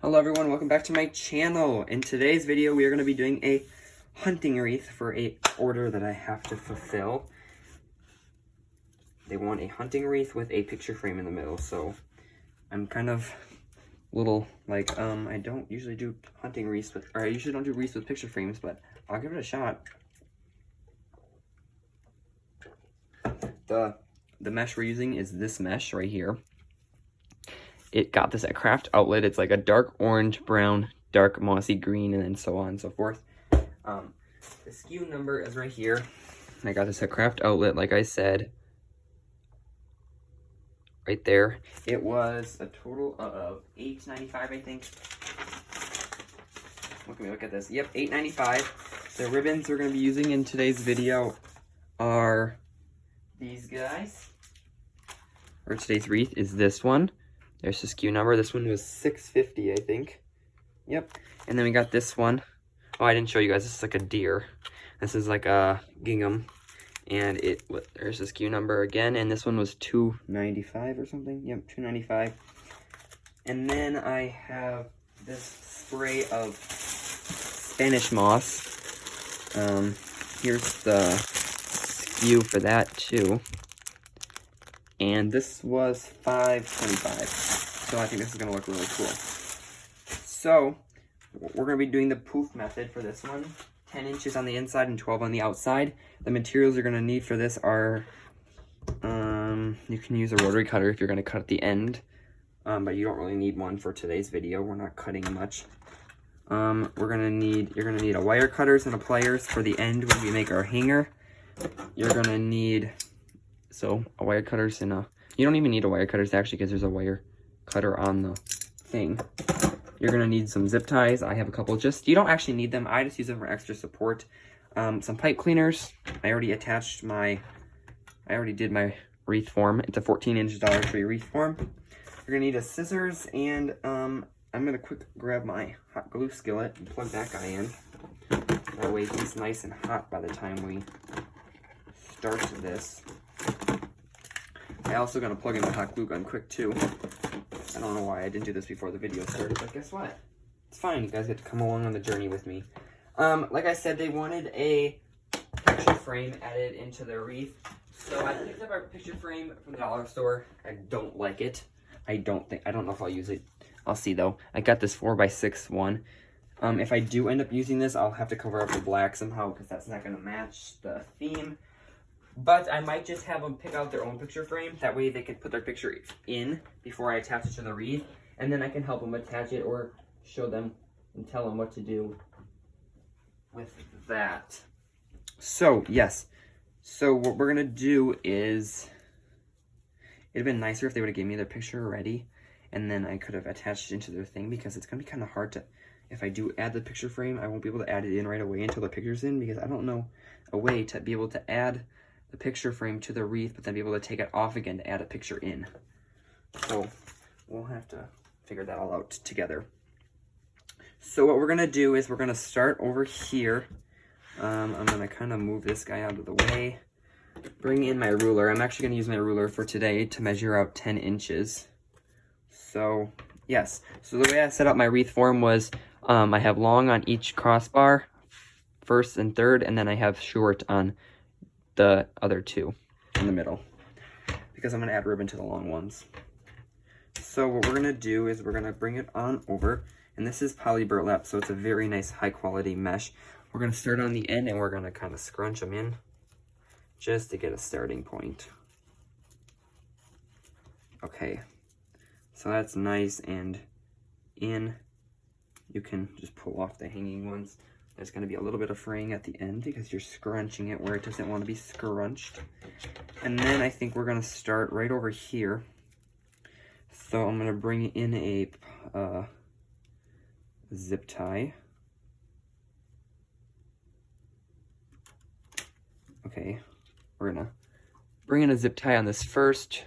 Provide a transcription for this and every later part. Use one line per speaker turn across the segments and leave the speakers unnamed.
Hello everyone, welcome back to my channel. In today's video, we are going to be doing a hunting wreath for a order that I have to fulfill. They want a hunting wreath with a picture frame in the middle, so I'm kind of little like, I don't usually do hunting wreaths with, or I usually don't do wreaths with picture frames, but I'll give it a shot. The mesh we're using is this mesh right here. It got this at Craft Outlet. It's like a dark orange, brown, dark mossy green, and then so on and so forth. The SKU number is right here. I got this at Craft Outlet, like I said. Right there. It was a total of $8.95, I think. Look at this. Yep, $8.95. The ribbons we're going to be using in today's video are these guys. Or today's wreath is this one. There's the SKU number. This one was $6.50, I think. Yep. And then we got this one. Oh, I didn't show you guys. This is like a deer. This is like a gingham. And there's the SKU number again. And this one was $2.95 or something. Yep, $2.95. And then I have this spray of Spanish moss. Here's the SKU for that too. And this was $5.25. So I think this is going to look really cool. So we're going to be doing the poof method for this one. 10 inches on the inside and 12 on the outside. The materials you're going to need for this are, you can use a rotary cutter if you're going to cut at the end. But you don't really need one for today's video. We're not cutting much. You're going to need a wire cutters and a pliers for the end when we make our hanger. You're going to need, a wire cutters and you don't even need a wire cutters actually because there's a wire cutter on the thing. You're gonna need some zip ties. I have a couple. You don't actually need them. I just use them for extra support. Some pipe cleaners. I already did my wreath form. It's a 14-inch Dollar Tree wreath form. You're gonna need a scissors and I'm gonna quick grab my hot glue skillet and plug that guy in. That way he's nice and hot by the time we start this. I also gonna plug in the hot glue gun quick too. I don't know why I didn't do this before the video started, but guess what? It's fine. You guys get to come along on the journey with me. Like I said, they wanted a picture frame added into their wreath. So I picked up our picture frame from the dollar store. I don't like it. I don't know if I'll use it. I'll see though. I got this 4x6 one. If I do end up using this, I'll have to cover up the black somehow because that's not gonna match the theme. But I might just have them pick out their own picture frame. That way they can put their picture in before I attach it to the wreath. And then I can help them attach it or show them and tell them what to do with that. So, yes. So what we're going to do is, it'd have been nicer if they would have given me their picture already. And then I could have attached it into their thing because it's going to be kind of hard to, if I do add the picture frame, I won't be able to add it in right away until the picture's in because I don't know a way to be able to add the picture frame to the wreath, but then be able to take it off again to add a picture in. So we'll have to figure that all out together. So what we're gonna do is we're gonna start over here. I'm gonna kind of move this guy out of the way. Bring in my ruler. I'm actually gonna use my ruler for today to measure out 10 inches. So yes, so the way I set up my wreath form was I have long on each crossbar, first and third, and then I have short on the other two in the middle because I'm going to add ribbon to the long ones. So what we're going to do is we're going to bring it on over, and this is poly burlap, so it's a very nice high quality mesh. We're going to start on the end and we're going to kind of scrunch them in just to get a starting point. Okay, so that's nice and in. You can just pull off the hanging ones. There's going to be a little bit of fraying at the end because you're scrunching it where it doesn't want to be scrunched. And then I think we're going to start right over here. So I'm going to bring in a zip tie. Okay, we're going to bring in a zip tie on this first.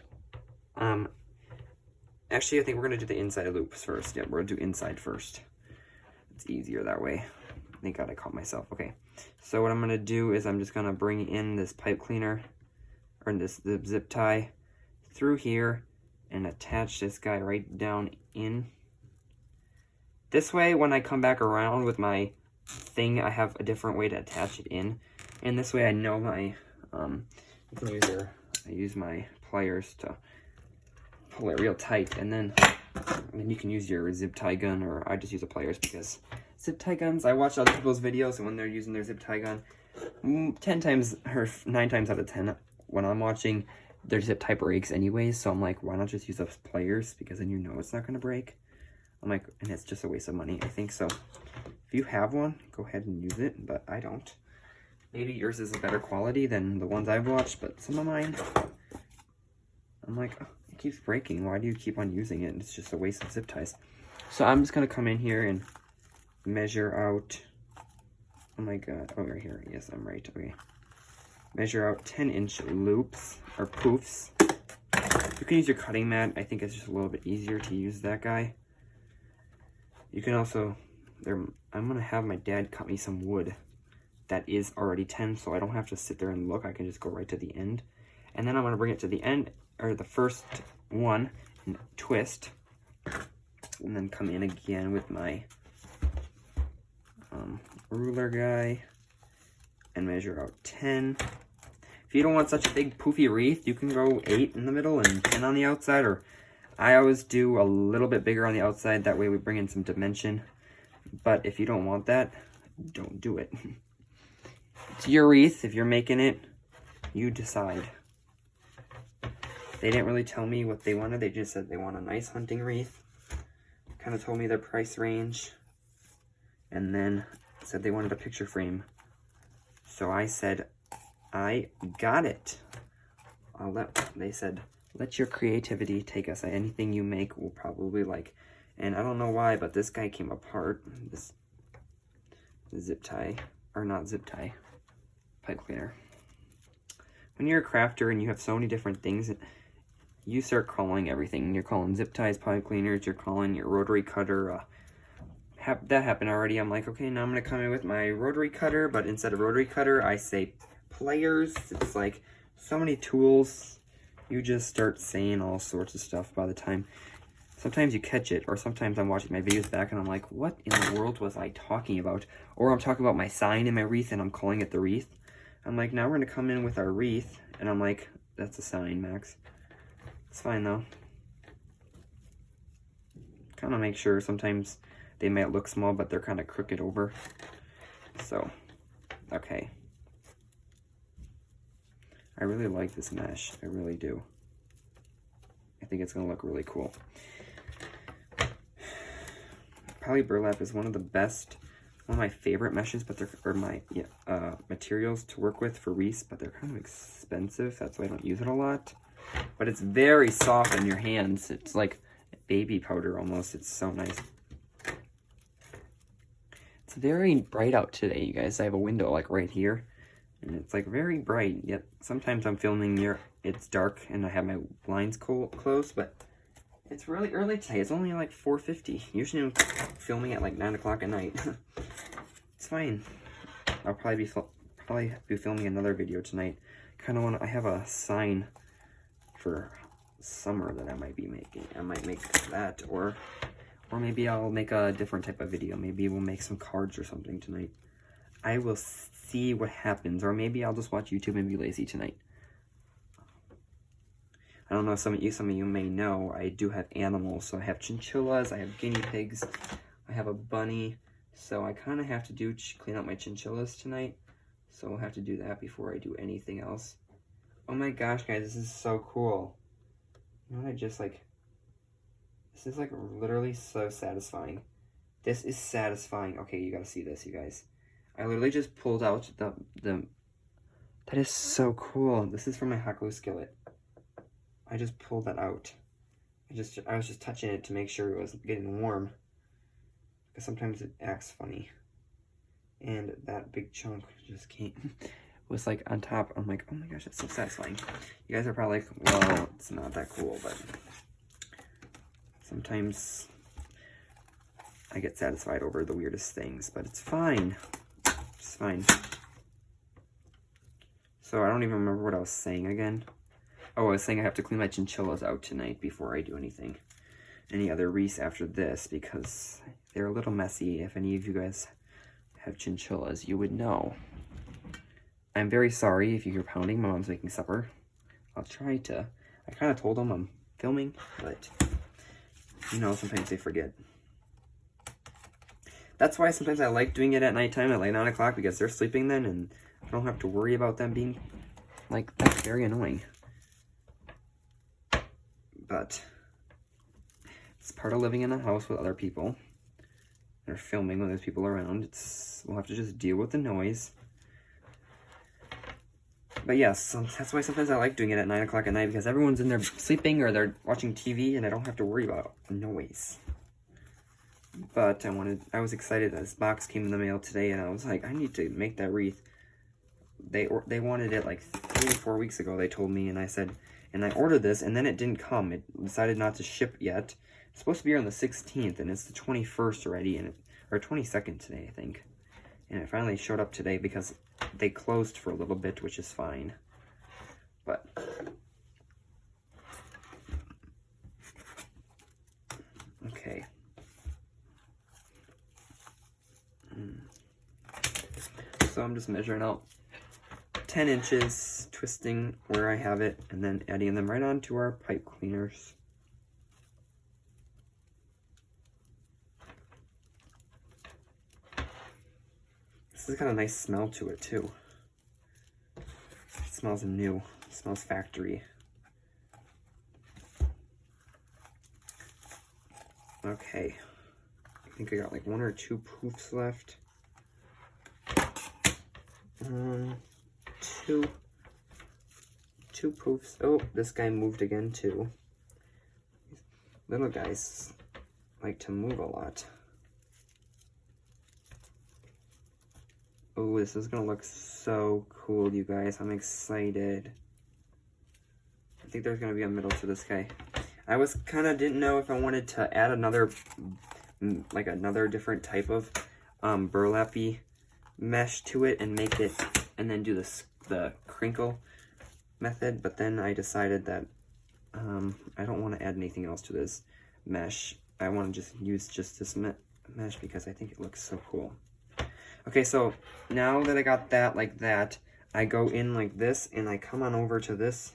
Actually, I think we're going to do the inside loops first. Yeah, we're going to do inside first. It's easier that way. Thank God I caught myself. Okay, so what I'm going to do is I'm just going to bring in this pipe cleaner, or the zip tie, through here, and attach this guy right down in This way, when I come back around with my thing, I have a different way to attach it in. And this way I know my, you can use I use my pliers to pull it real tight. And then you can use your zip tie gun, or I just use the pliers because zip tie guns, I watch other people's videos, and when they're using their zip tie gun, 10 times or 9 times out of 10, when I'm watching, their zip tie breaks anyways. So I'm like, why not just use those pliers? Because then you know it's not going to break. I'm like, and it's just a waste of money, I think. So if you have one, go ahead and use it, but I don't. Maybe yours is a better quality than the ones I've watched, but some of mine, I'm like, oh, it keeps breaking. Why do you keep on using it? It's just a waste of zip ties. So I'm just going to come in here and measure out, oh my god, oh, right here. Yes, I'm right. Okay. Measure out 10-inch loops, or poofs. You can use your cutting mat. I think it's just a little bit easier to use that guy. You can also, I'm going to have my dad cut me some wood that is already 10, so I don't have to sit there and look. I can just go right to the end. And then I'm going to bring it to the end, or the first one, and twist. And then come in again with my ruler guy and measure out 10. If you don't want such a big poofy wreath, you can go 8 in the middle and 10 on the outside, or I always do a little bit bigger on the outside. That way we bring in some dimension. But if you don't want that, don't do it. It's your wreath. If you're making it, you decide. They didn't really tell me what they wanted. They just said they want a nice hunting wreath. Kind of told me their price range. And then said they wanted a picture frame. So I said, I got it. They said, let your creativity take us. Anything you make will probably like. And I don't know why, but this guy came apart. This zip tie, or not zip tie, pipe cleaner. When you're a crafter and you have so many different things, you start calling everything. You're calling zip ties pipe cleaners. You're calling your rotary cutter. That happened already. I'm like, okay, now I'm going to come in with my rotary cutter, but instead of rotary cutter, I say pliers. It's like so many tools. You just start saying all sorts of stuff by the time. Sometimes you catch it, or sometimes I'm watching my videos back and I'm like, what in the world was I talking about? Or I'm talking about my sign in my wreath and I'm calling it the wreath. I'm like, now we're going to come in with our wreath. And I'm like, that's a sign, Max. It's fine, though. Kind of make sure sometimes they might look small, but they're kind of crooked over. So, okay. I really like this mesh. I really do. I think it's going to look really cool. Poly burlap is one of the best, one of my favorite meshes, but they're materials to work with for wreaths, but they're kind of expensive. That's why I don't use it a lot. But it's very soft in your hands. It's like baby powder almost. It's so nice. It's very bright out today, you guys. I have a window like right here, and it's like very bright. Yet sometimes I'm filming near it's dark and I have my blinds closed, but it's really early today. It's only like 4:50. Usually I'm filming at like 9 o'clock at night. It's fine. I'll probably be filming another video tonight. I have a sign for summer that I might be making. I might make that, or maybe I'll make a different type of video. Maybe we'll make some cards or something tonight. I will see what happens, or maybe I'll just watch YouTube and be lazy tonight. I don't know, some of you may know, I do have animals. So I have chinchillas, I have guinea pigs, I have a bunny. So I kind of have to clean up my chinchillas tonight. So I'll have to do that before I do anything else. Oh my gosh, guys, this is so cool. You know what this is like literally so satisfying. This is satisfying. Okay, you gotta see this, you guys. I literally just pulled out that is so cool. This is from my hot glue skillet. I just pulled that out. I was just touching it to make sure it was getting warm. Because sometimes it acts funny. And that big chunk just was like on top. I'm like, oh my gosh, that's so satisfying. You guys are probably like, well, it's not that cool, but sometimes I get satisfied over the weirdest things, but it's fine. It's fine. So I don't even remember what I was saying again. Oh, I was saying I have to clean my chinchillas out tonight before I do anything. any other wreaths after this because they're a little messy. If any of you guys have chinchillas, you would know. I'm very sorry if you hear pounding. My mom's making supper. I'll try to. I kind of told them I'm filming, but you know, sometimes they forget. That's why sometimes I like doing it at nighttime at like 9 o'clock because they're sleeping then and I don't have to worry about them being like, that's very annoying. But it's part of living in a house with other people. They're filming when there's people around. We'll have to just deal with the noise. But yes, that's why sometimes I like doing it at 9 o'clock at night because everyone's in there sleeping or they're watching TV and I don't have to worry about noise. But I was excited that this box came in the mail today and I was like, I need to make that wreath. They wanted it like 3 or 4 weeks ago, they told me, and I said, and I ordered this and then it didn't come. It decided not to ship yet. It's supposed to be here on the 16th and it's the 21st already, or 22nd today, I think. And it finally showed up today because they closed for a little bit, which is fine. But okay. So I'm just measuring out 10 inches, twisting where I have it, and then adding them right onto our pipe cleaners. This has got a nice smell to it too. It smells new. It smells factory. Okay. I think I got like 1 or 2 poofs left. 2 poofs. Oh, this guy moved again too. Little guys like to move a lot. Oh, this is gonna look so cool, you guys. I'm excited. I think there's gonna be a middle to this guy. I was didn't know if I wanted to add another different type of burlappy mesh to it and make it, and then do the crinkle method, but then I decided that I don't want to add anything else to this mesh. I want to just use this mesh because I think it looks so cool. Okay, so now that I got that like that, I go in like this and I come on over to this.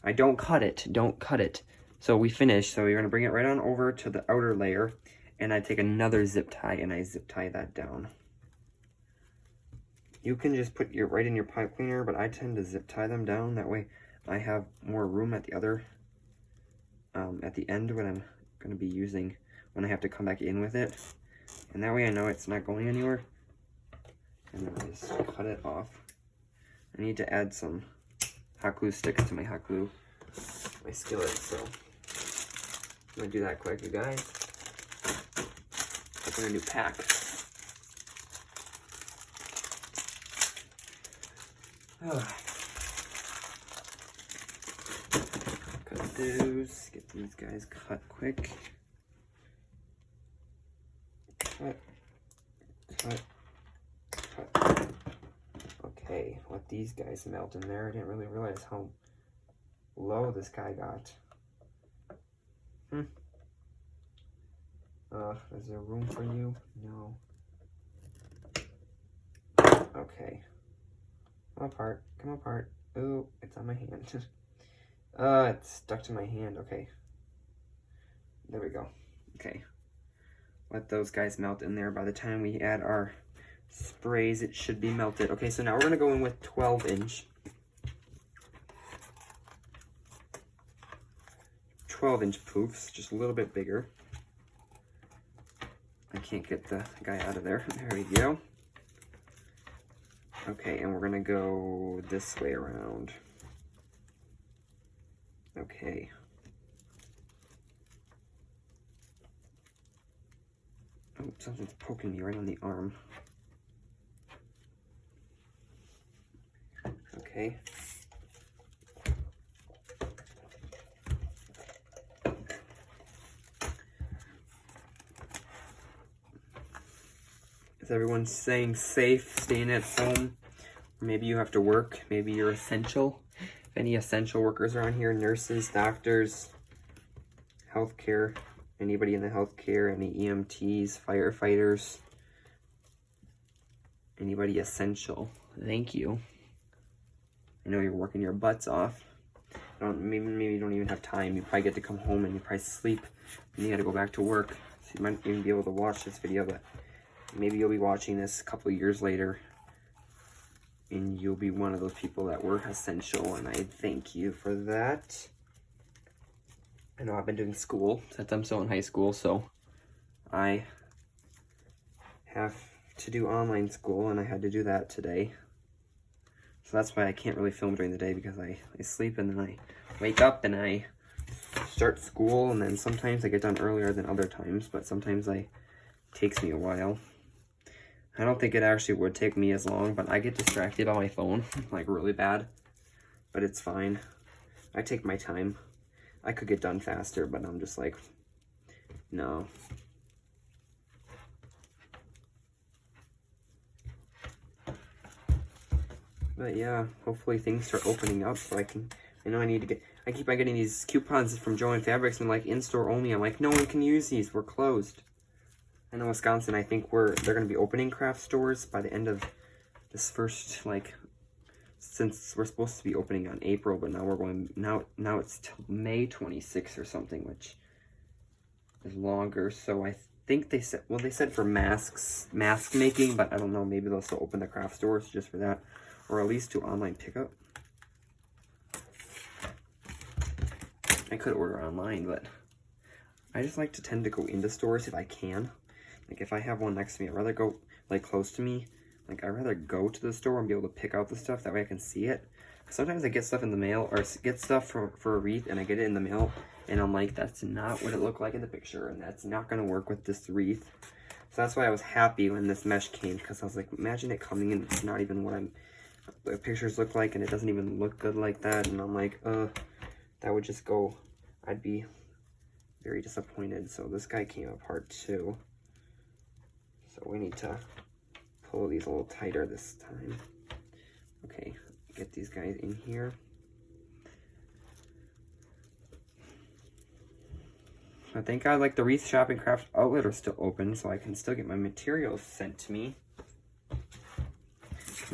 I don't cut it. So we finished. So you're going to bring it right on over to the outer layer, and I take another zip tie and I zip tie that down. You can just put your right in your pipe cleaner, but I tend to zip tie them down. That way I have more room at the other, at the end when I'm going to be using, when I have to come back in with it. And that way I know it's not going anywhere. And then I just cut it off. I need to add some hot glue sticks to my my skillet, so I'm going to do that quick, you guys. Open a new pack. Cut those, get these guys cut quick. Cut. Okay, let these guys melt in there. I didn't really realize how low this guy got. Is there room for you? No. Okay. Come apart. Oh, it's on my hand. It's stuck to my hand. Okay. There we go. Okay. Let those guys melt in there. By the time we add our sprays, it should be melted. Okay, so now we're going to go in with 12-inch. 12-inch poofs, just a little bit bigger. I can't get the guy out of there. There we go. Okay, and we're going to go this way around. Okay. Oh, something's poking me right on the arm. Okay. Is everyone staying safe, staying at home? Maybe you have to work. Maybe you're essential. If any essential workers are on here, nurses, doctors, healthcare, anybody in the healthcare, any EMTs, firefighters, anybody essential. Thank you. I know you're working your butts off. Maybe you don't even have time. You probably get to come home and you probably sleep and you got to go back to work. So you might even be able to watch this video, but maybe you'll be watching this a couple of years later and you'll be one of those people that were essential, and I thank you for that. I know I've been doing school since I'm still in high school, so I have to do online school, and I had to do that today. So that's why I can't really film during the day, because I sleep and then I wake up and I start school, and then sometimes I get done earlier than other times, but sometimes it takes me a while. I don't think it actually would take me as long, but I get distracted on my phone, like really bad, but it's fine. I take my time. I could get done faster, but I'm just like, no. But yeah, hopefully things start opening up so I know I need to I keep on getting these coupons from Joann Fabrics and like in-store only. I'm like, no one can use these, we're closed. I know Wisconsin, I think they're going to be opening craft stores by the end of this first, like, since we're supposed to be opening on April, but now it's till May 26th or something, which is longer. So I think they said for mask making, but I don't know, maybe they'll still open the craft stores just for that, or at least do online pickup. I could order online, but I just like to tend to go into stores if I can. Like, if I have one next to me, I'd rather go, like, close to me. Like, I'd rather go to the store and be able to pick out the stuff. That way I can see it. Sometimes I get stuff in the mail, or get stuff for a wreath, and I get it in the mail, and I'm like, that's not what it looked like in the picture, and that's not going to work with this wreath. So that's why I was happy when this mesh came, because I was like, imagine it coming in, it's not even what the pictures look like, and it doesn't even look good like that, and I'm like, that would just go, I'd be very disappointed. So this guy came apart too. So we need to pull these a little tighter this time. Okay, get these guys in here. I thank God, like, the Wreath Shop and Craft Outlet are still open, so I can still get my materials sent to me. I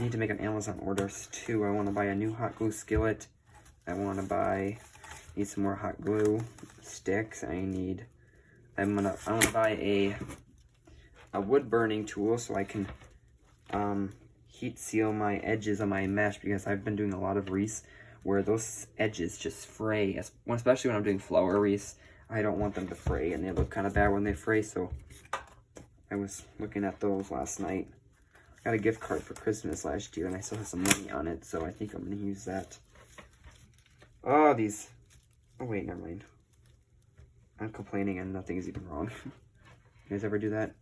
need to make an Amazon orders too. I want to buy a new hot glue skillet. I want to need some more hot glue sticks. I want to buy a wood burning tool so I can heat seal my edges on my mesh, because I've been doing a lot of wreaths where those edges just fray, especially when I'm doing flower wreaths. I don't want them to fray, and they look kind of bad when they fray, so I was looking at those last night. I got a gift card for Christmas last year, and I still have some money on it, so I think I'm going to use that. Oh, oh wait, never mind. I'm complaining and nothing's even wrong. You guys ever do that?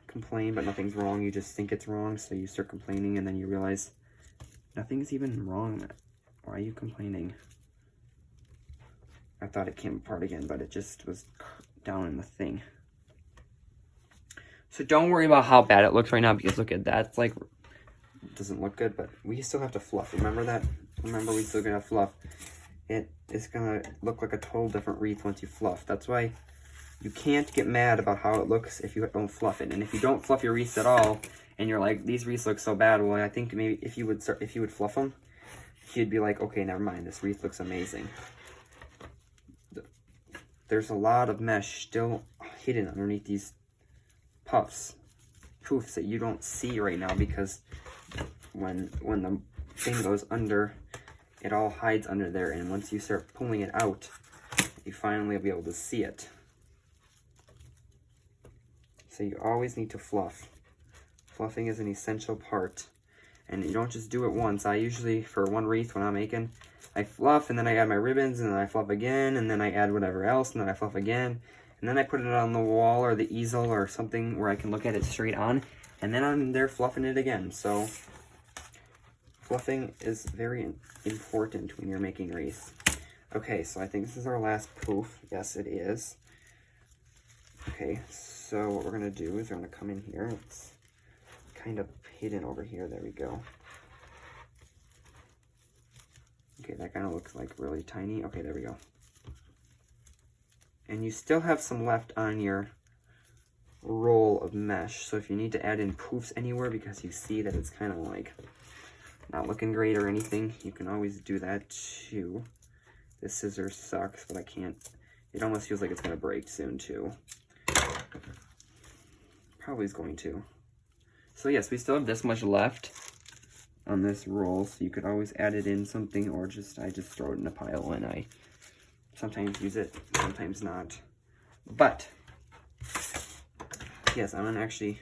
Complain, but nothing's wrong. You just think it's wrong, so you start complaining, and then you realize nothing's even wrong. Why are you complaining? I thought it came apart again, but it just was down in the thing. So don't worry about how bad it looks right now, because look at that. It's like, it doesn't look good, but we still have to fluff. Remember that? Remember, we still gonna fluff. It's gonna look like a total different wreath once you fluff. That's why you can't get mad about how it looks if you don't fluff it. And if you don't fluff your wreaths at all, and you're like, these wreaths look so bad, well, I think maybe if you would fluff them, you'd be like, okay, never mind, this wreath looks amazing. There's a lot of mesh still hidden underneath these poofs that you don't see right now, because when the thing goes under, it all hides under there, and once you start pulling it out, you finally will be able to see it. So you always need to fluff. Fluffing is an essential part, and you don't just do it once. I usually, for one wreath when I'm making, I fluff, and then I add my ribbons, and then I fluff again, and then I add whatever else, and then I fluff again, and then I put it on the wall or the easel or something where I can look at it straight on, and then I'm there fluffing it again. So fluffing is very important when you're making wreaths. Okay, so I think this is our last poof. Yes, it is. Okay, so what we're gonna do is we're gonna come in here. It's kind of hidden over here. There we go. Okay, that kind of looks like really tiny. Okay, there we go. And you still have some left on your roll of mesh. So if you need to add in poofs anywhere because you see that it's kind of like not looking great or anything, you can always do that too. This scissor sucks, but I can't. It almost feels like it's going to break soon too. Probably is going to. So yes, we still have this much left on this roll, so you could always add it in something, or I just throw it in a pile, and I sometimes use it, sometimes not. But yes, I'm gonna actually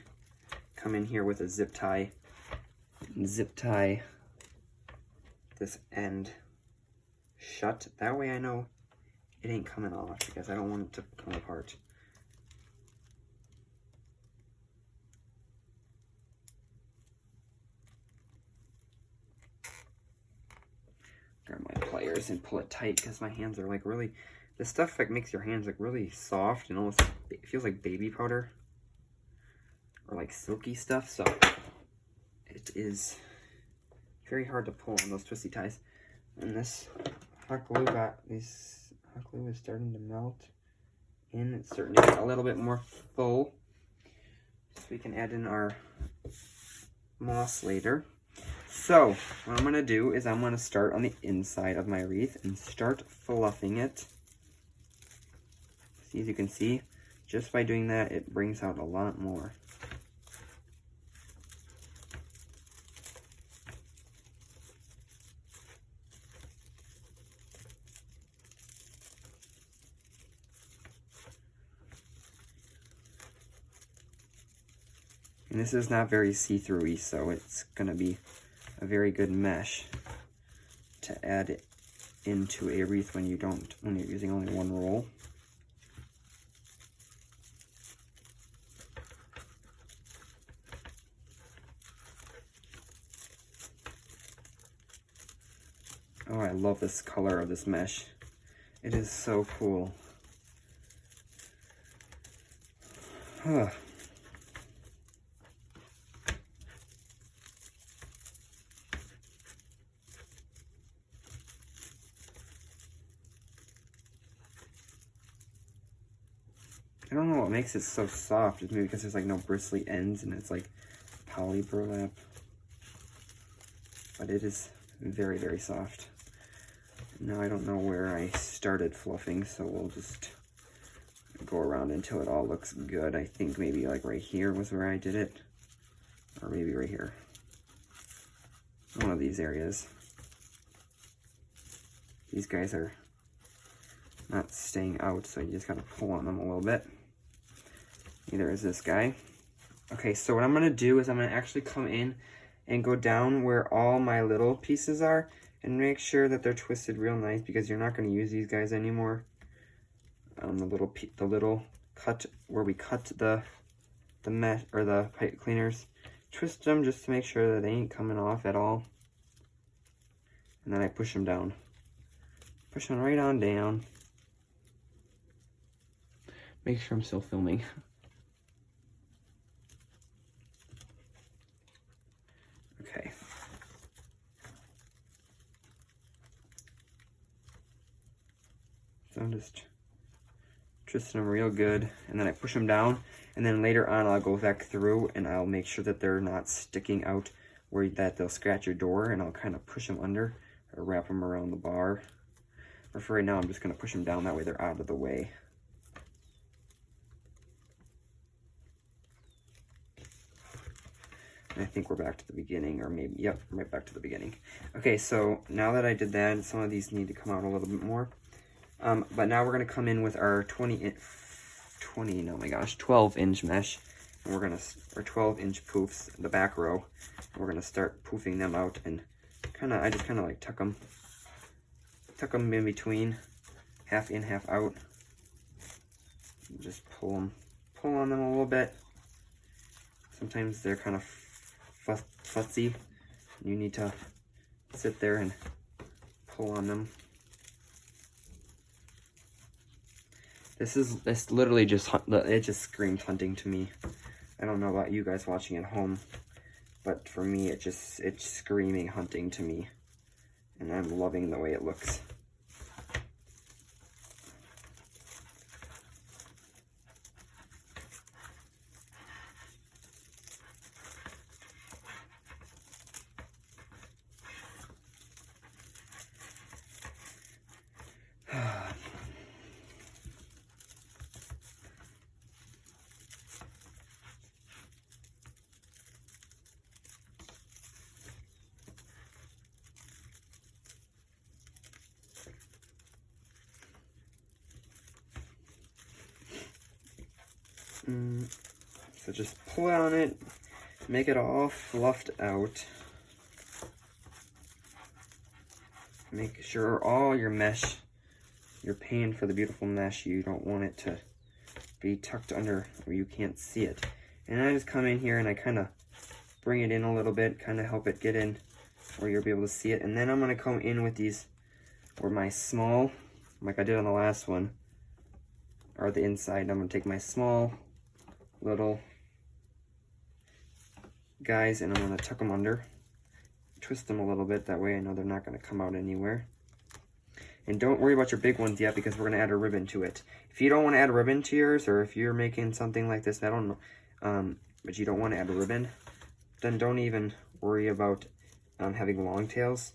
come in here with a zip tie and zip tie this end shut. That way I know it ain't coming off, because I don't want it to come apart. Grab my pliers and pull it tight, because my hands are like really, this stuff like makes your hands like really soft and almost, it feels like baby powder or like silky stuff, so it is very hard to pull on those twisty ties. And this hot glue is starting to melt in. It's starting to get a little bit more full, so we can add in our moss later. So what I'm going to do is I'm going to start on the inside of my wreath and start fluffing it. See, as you can see, just by doing that, it brings out a lot more. And this is not very see-through-y, so it's going to be a very good mesh to add it into a wreath when you're using only one roll. Oh, I love this color of this mesh. It is so cool. Huh. I don't know what makes it so soft. It's maybe because there's like no bristly ends and it's like poly burlap. But it is very, very soft. Now I don't know where I started fluffing, so we'll just go around until it all looks good. I think maybe like right here was where I did it. Or maybe right here. One of these areas. These guys are not staying out, so you just gotta pull on them a little bit. Neither is this guy. Okay, so what I'm gonna do is I'm gonna actually come in and go down where all my little pieces are and make sure that they're twisted real nice, because you're not gonna use these guys anymore. The little cut where we cut the mesh or the pipe cleaners, twist them just to make sure that they ain't coming off at all. And then I push them down. Push them right on down. Make sure I'm still filming. Okay. So I'm just twisting them real good, and then I push them down, and then later on I'll go back through and I'll make sure that they're not sticking out where that they'll scratch your door, and I'll kind of push them under or wrap them around the bar. But for right now, I'm just going to push them down, that way they're out of the way. And I think we're back to the beginning, or maybe, yep, right back to the beginning. Okay, so now that I did that, some of these need to come out a little bit more. But now we're going to come in with our 12-inch mesh. And we're going to, or 12-inch poofs, the back row. And we're going to start poofing them out, and I just kind of like tuck them in between, half in, half out. And just pull on them a little bit. Sometimes they're kind of futzy. You need to sit there and pull on them. This literally just, it just screams hunting to me. I don't know about you guys watching at home, but for me, it's screaming hunting to me. And I'm loving the way it looks. So just pull on it, make it all fluffed out. Make sure all your mesh, you're paying for the beautiful mesh. You don't want it to be tucked under where you can't see it. And I just come in here and I kind of bring it in a little bit, kind of help it get in where you'll be able to see it. And then I'm going to come in with these, where my small, like I did on the last one, are the inside. I'm going to take my small little guys and I'm going to tuck them under. Twist them a little bit, that way I know they're not going to come out anywhere. And don't worry about your big ones yet, because we're going to add a ribbon to it. If you don't want to add a ribbon to yours, or if you're making something like this, I don't know, but you don't want to add a ribbon, then don't even worry about having long tails,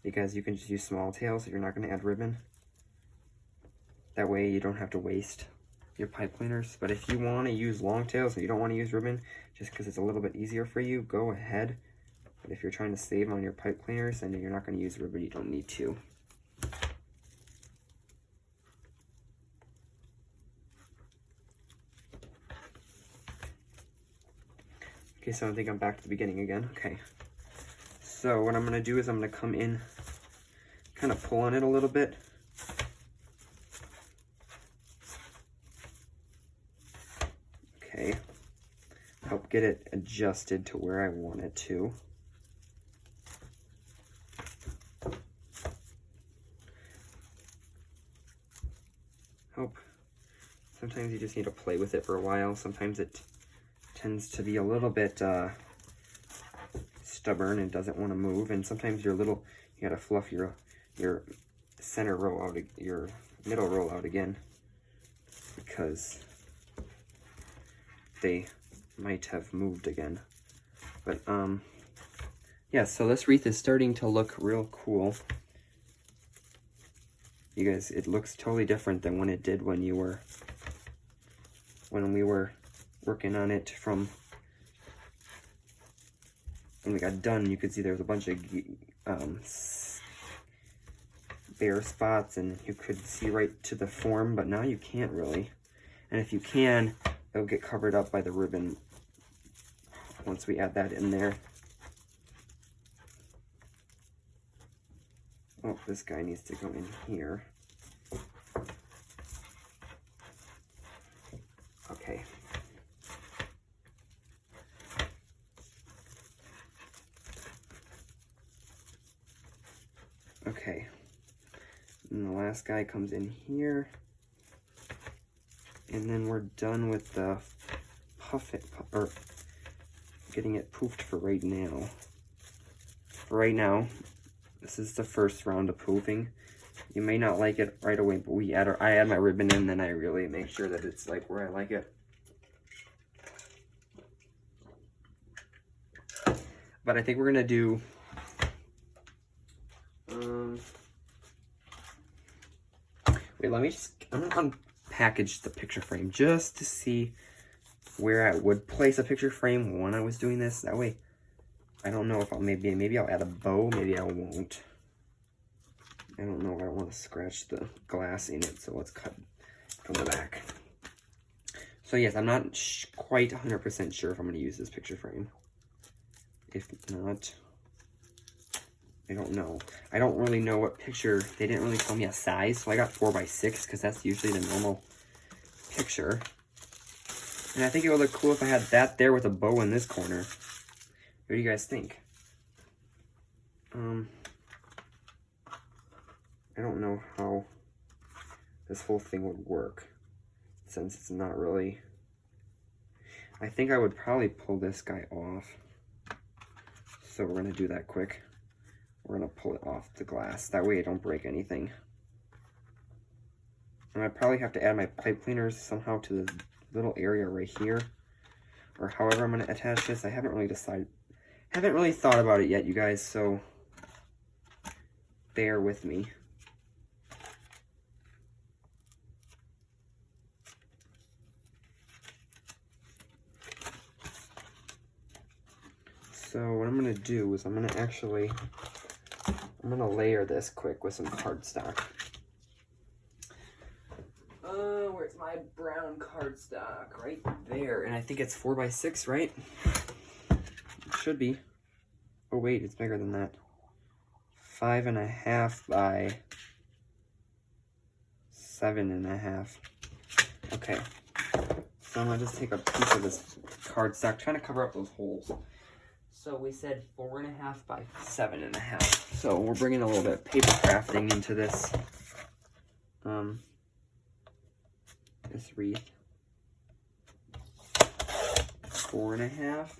because you can just use small tails if you're not going to add ribbon. That way you don't have to waste your pipe cleaners. But if you want to use long tails and you don't want to use ribbon, just because it's a little bit easier for you, go ahead. But if you're trying to save on your pipe cleaners and you're not going to use ribbon, you don't need to. Okay, so I think I'm back to the beginning again. Okay. So what I'm going to do is I'm going to come in, kind of pull on it a little bit. Okay. Help get it adjusted to where I want it to. Sometimes you just need to play with it for a while. Sometimes it tends to be a little bit stubborn and doesn't want to move. And sometimes you gotta fluff your center row out, your middle row out again, because they might have moved again. But yeah, so this wreath is starting to look real cool. You guys, it looks totally different than when it did when we were working on it from when we got done. You could see there was a bunch of bare spots and you could see right to the form, but now you can't really. And if you can, it'll get covered up by the ribbon once we add that in there. Oh, this guy needs to go in here. Okay. Okay. And the last guy comes in here. And then we're done with the or getting it poofed for right now. For right now, this is the first round of poofing. You may not like it right away, but I add my ribbon in, then I really make sure that it's like where I like it. But I think we're gonna do wait, I'm gonna unpackage the picture frame just to see where I would place a picture frame when I was doing this. That way, I don't know if maybe I'll add a bow, maybe I won't. I don't know if I want to scratch the glass in it, so let's cut from the back. So yes, I'm not quite 100% sure if I'm going to use this picture frame. If not, I don't know. I don't really know what picture, they didn't really tell me a size, so I got 4x6 because that's usually the normal picture. And I think it would look cool if I had that there with a bow in this corner. What do you guys think? I don't know how this whole thing would work, since it's not really... I think I would probably pull this guy off. So we're going to do that quick. We're going to pull it off the glass. That way I don't break anything. And I probably have to add my pipe cleaners somehow to this little area right here. Or however I'm going to attach this. I haven't really decided. Haven't really thought about it yet, you guys, so bear with me. So what I'm going to do is I'm going to layer this quick with some cardstock. where's my brown cardstock? Right there. And I think it's 4x6, right? It should be. Oh wait, it's bigger than that. 5.5 by 7.5. Okay. So I'm gonna just take a piece of this cardstock, trying to cover up those holes. So we said 4.5 by 7.5. So we're bringing a little bit of paper crafting into this, this wreath. 4.5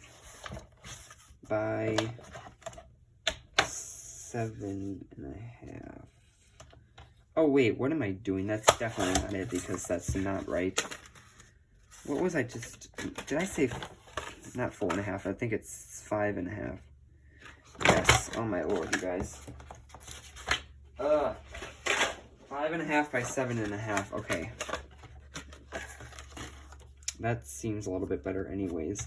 by 7.5. Oh wait, what am I doing? That's definitely not it, because that's not right. What was I just, did I say, not 4.5, I think it's 5.5. Yes, oh my lord, you guys. 5.5 by 7.5, okay. That seems a little bit better anyways.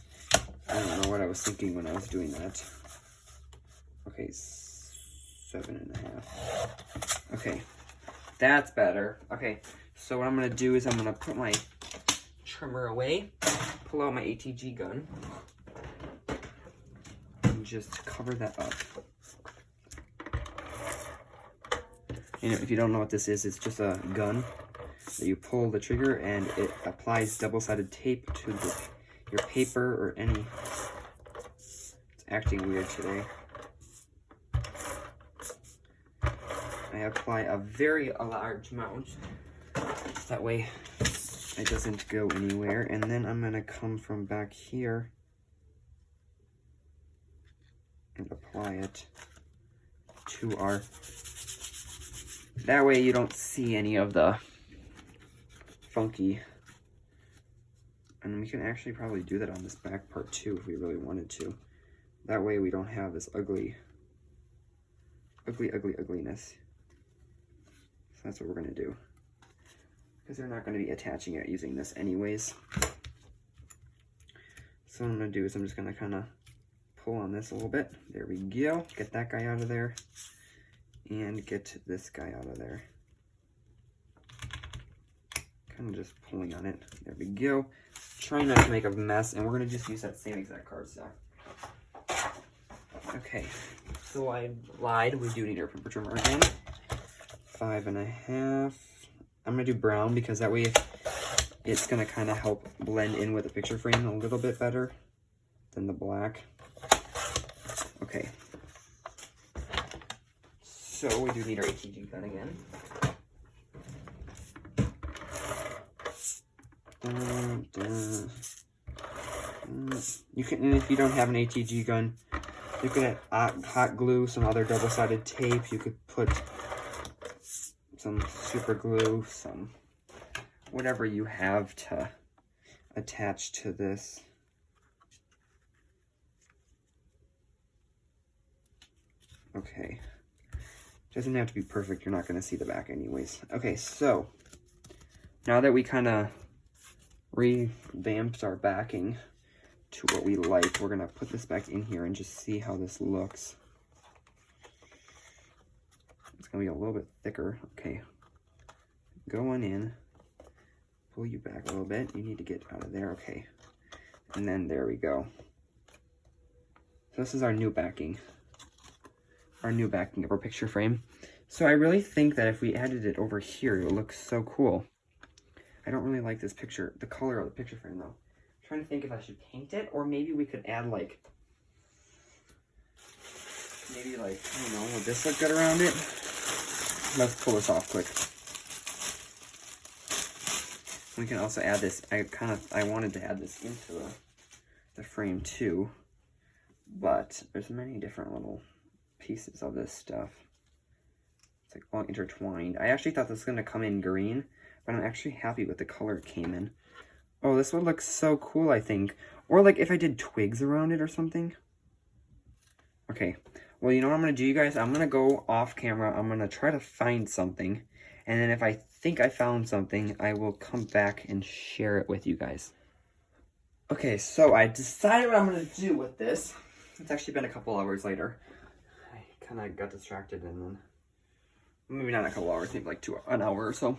I don't know what I was thinking when I was doing that. Okay, 7.5. Okay, that's better. Okay, so what I'm gonna do is I'm gonna put my trimmer away, pull out my ATG gun, and just cover that up. And if you don't know what this is, it's just a gun that you pull the trigger and it applies double-sided tape to your paper or any. It's acting weird today. I apply a very large amount, so that way it doesn't go anywhere. And then I'm gonna come from back here and apply it to our, that way you don't see any of the funky. And we can actually probably do that on this back part too if we really wanted to. That way we don't have this ugliness. So that's what we're gonna do, because they're not gonna be attaching it using this anyways. So what I'm gonna do is I'm just gonna kind of pull on this a little bit. There we go. Get that guy out of there and get this guy out of there. Kind of just pulling on it. There we go. Trying not to make a mess, and we're gonna just use that same exact cardstock. Okay, so I lied. We do need our paper trimmer again. 5.5. I'm gonna do brown because that way it's gonna kind of help blend in with the picture frame a little bit better than the black. Okay. So we do need our ATG gun again. You can, and if you don't have an ATG gun, you can add hot glue, some other double-sided tape. You could put some super glue, some whatever you have to attach to this. Okay. Doesn't have to be perfect. You're not going to see the back anyways. Okay, so now that we kind of revamped our backing to what we like, we're going to put this back in here and just see how this looks. It's going to be a little bit thicker. Okay. Go on in. Pull you back a little bit. You need to get out of there. Okay. And then there we go. So this is our new backing. Our new backing of our picture frame. So I really think that if we added it over here, it would look so cool. I don't really like this picture, the color of the picture frame though. I'm trying to think if I should paint it, or maybe we could add like, I don't know, would this look good around it? Let's pull this off quick. We can also add this, I wanted to add this into the frame too, but there's many different little pieces of this stuff. It's like all intertwined. I actually thought this was going to come in green, but I'm actually happy with the color it came in. Oh, this would look so cool, I think. Or like if I did twigs around it or something. Okay, well, you know what I'm going to do, you guys? I'm going to go off camera. I'm going to try to find something. And then if I think I found something, I will come back and share it with you guys. Okay, so I decided what I'm going to do with this. It's actually been a couple hours later. I kind of got distracted and then, maybe not a couple hours, maybe like an hour or so.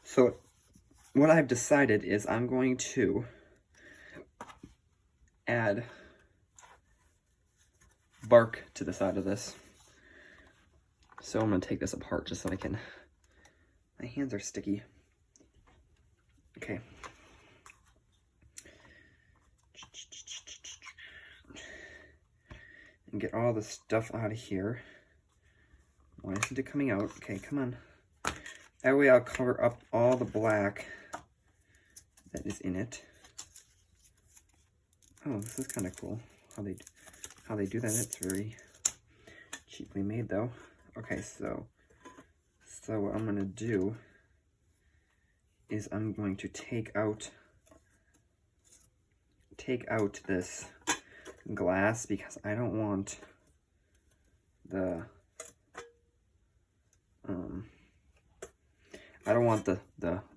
So what I've decided is I'm going to add bark to the side of this. So I'm going to take this apart just so I can, my hands are sticky. Okay. And get all the stuff out of here. Why isn't it coming out? Okay, come on. That way I'll cover up all the black that is in it. Oh, this is kind of cool. How they do that. It's very cheaply made though. Okay, so what I'm gonna do is I'm going to take out this glass because I don't want the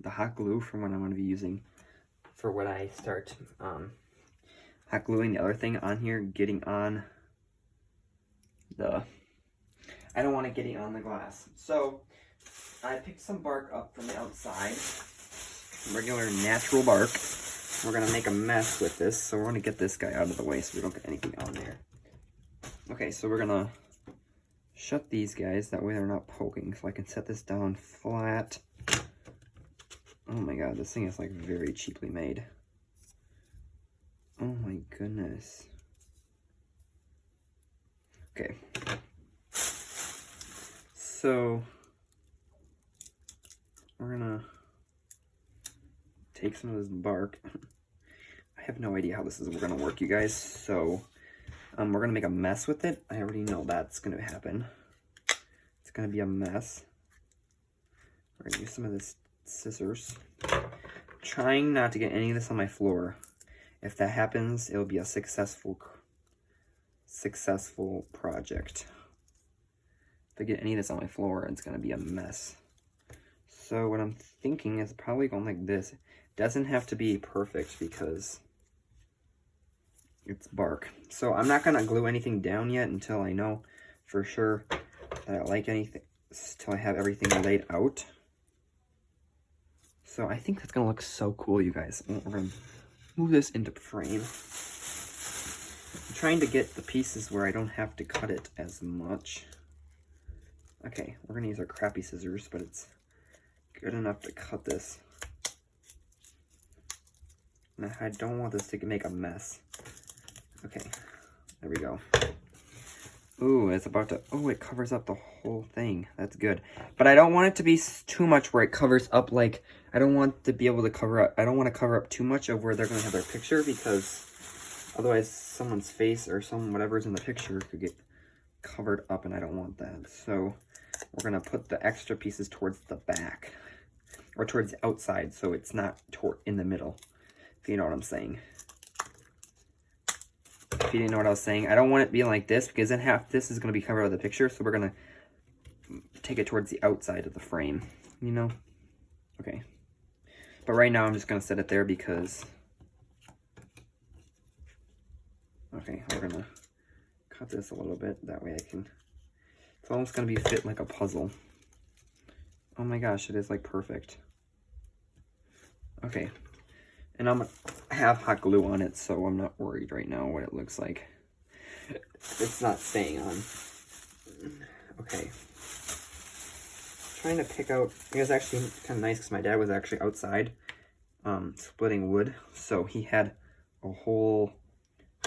hot glue from what I'm going to be using for when I start hot gluing the other thing on here, getting on the, I don't want it getting on the glass. So I picked some bark up from the outside, regular natural bark. We're going to make a mess with this, so we're going to get this guy out of the way so we don't get anything on there. Okay, so we're going to shut these guys, that way they're not poking, so I can set this down flat. Oh my god, this thing is like very cheaply made. Oh my goodness. Okay. So we're gonna take some of this bark. I have no idea how this is gonna work, you guys. So we're gonna make a mess with it. I already know that's gonna happen. It's gonna be a mess. We're gonna use some of this scissors. Trying not to get any of this on my floor. If that happens, it'll be a successful project. If I get any of this on my floor, it's gonna be a mess. So what I'm thinking is probably going like this. It doesn't have to be perfect because it's bark. So I'm not gonna glue anything down yet until I know for sure that I like anything, until I have everything laid out. So I think that's gonna look so cool, you guys. We're gonna move this into frame. I'm trying to get the pieces where I don't have to cut it as much. Okay, we're gonna use our crappy scissors, but it's good enough to cut this. And I don't want this to make a mess. Okay, there we go. Ooh, it's about to, oh, it covers up the whole thing. That's good. But I don't want it to be too much where it covers up, like, I don't want to be able to cover up, I don't want to cover up too much of where they're going to have their picture, because otherwise someone's face or whatever's in the picture could get covered up, and I don't want that. So we're going to put the extra pieces towards the back, or towards the outside, so it's not in the middle, if you know what I'm saying. If you didn't know what I was saying, I don't want it being like this, because then half this is going to be covered by the picture, so we're going to take it towards the outside of the frame, you know? Okay. But right now I'm just going to set it there because... Okay, we're going to cut this a little bit, that way I can... It's almost going to be fit like a puzzle. Oh my gosh, it is like perfect. Okay. And I'm going to have hot glue on it, so I'm not worried right now what it looks like. It's not staying on. Okay. Trying to pick out... It was actually kind of nice because my dad was actually outside splitting wood. So he had a whole...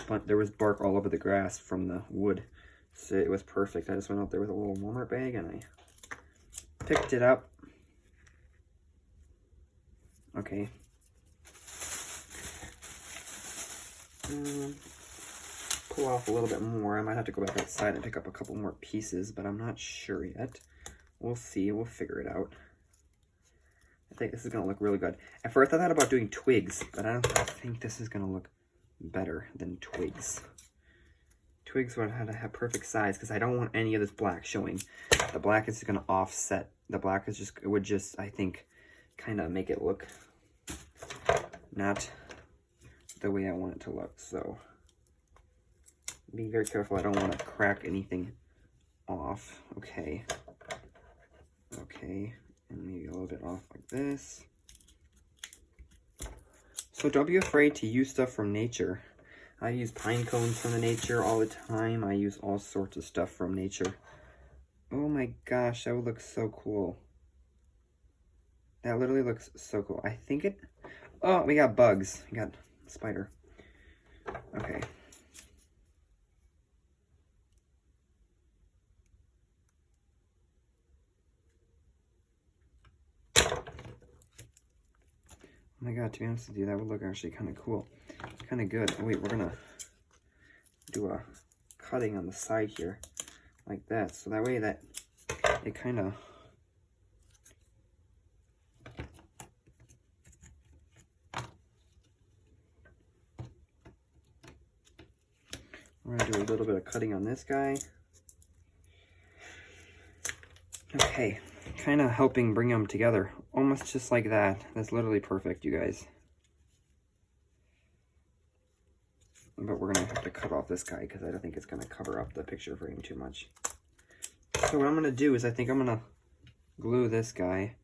But there was bark all over the grass from the wood. So it was perfect. I just went out there with a little Walmart bag and I picked it up. Okay. Pull off a little bit more. I might have to go back outside and pick up a couple more pieces, but I'm not sure yet. We'll see. We'll figure it out. I think this is going to look really good. At first I thought about doing twigs, but I think this is going to look better than twigs. Twigs would have to have perfect size because I don't want any of this black showing. The black is going to offset. The black is just, it would just, I think, kind of make it look not the way I want it to look. So be very careful. I don't want to crack anything off. Okay. Okay. And maybe a little bit off like this. So don't be afraid to use stuff from nature. I use pine cones from the nature all the time. I use all sorts of stuff from nature. Oh my gosh, that would look so cool. That literally looks so cool. I think it... Oh, we got bugs. We got a spider. Okay. Oh my god, to be honest with you, that would look actually kind of cool. Kind of good. Oh wait, we're gonna do a cutting on the side here. Like that. So that way that it kind of... We're going to do a little bit of cutting on this guy. Okay, kind of helping bring them together. Almost just like that. That's literally perfect, you guys. But we're going to have to cut off this guy because I don't think it's going to cover up the picture frame too much. So what I'm going to do is I think I'm going to glue this guy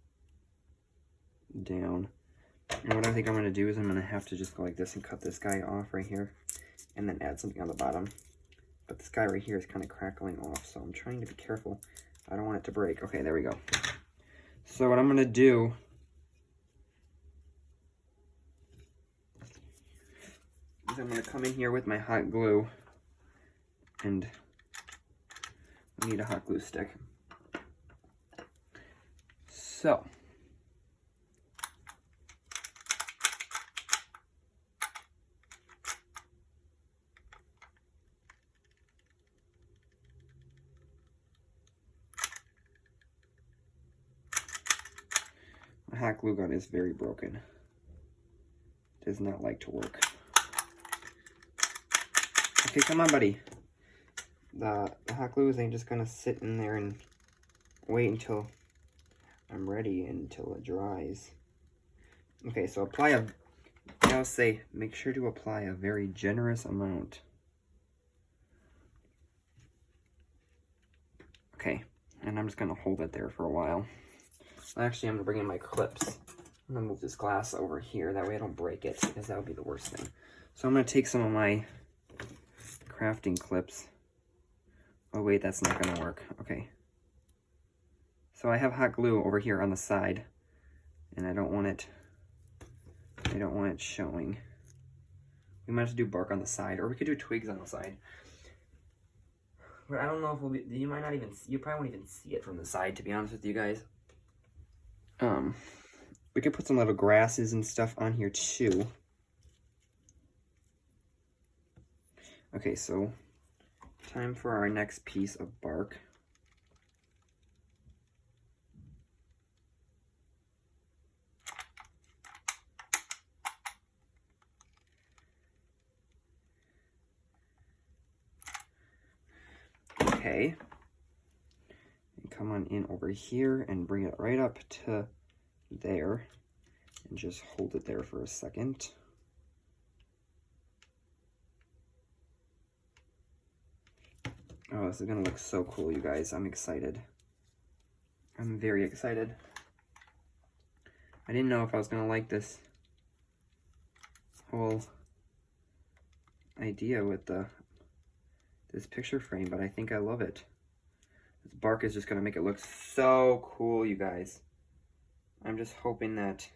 down. And what I think I'm going to do is I'm going to have to just go like this and cut this guy off right here. And then add something on the bottom. But this guy right here is kind of crackling off, so I'm trying to be careful. I don't want it to break. Okay, there we go. So what I'm going to do is I'm going to come in here with my hot glue, and I need a hot glue stick. So my hot glue gun is very broken. Does not like to work. Okay, come on, buddy. The hot glue ain't just gonna sit in there and wait until I'm ready, until it dries. Okay, so I'll say, make sure to apply a very generous amount. Okay, and I'm just gonna hold it there for a while. Actually, I'm gonna bring in my clips. I'm gonna move this glass over here, that way I don't break it, because that would be the worst thing. So I'm gonna take some of my crafting clips. Oh wait, that's not gonna work. Okay. So I have hot glue over here on the side, and I don't want it showing. We might have to do bark on the side, or we could do twigs on the side. But I don't know if we'll be, you probably won't even see it from the side, to be honest with you guys. We could put some little grasses and stuff on here too. Okay, so time for our next piece of bark. Okay. And come on in over here and bring it right up to there and just hold it there for a second. Oh, this is gonna look so cool, you guys. I'm excited. I'm very excited. I didn't know if I was gonna like this whole idea with this picture frame, but I think I love it. This bark is just gonna make it look so cool, you guys. I'm just hoping that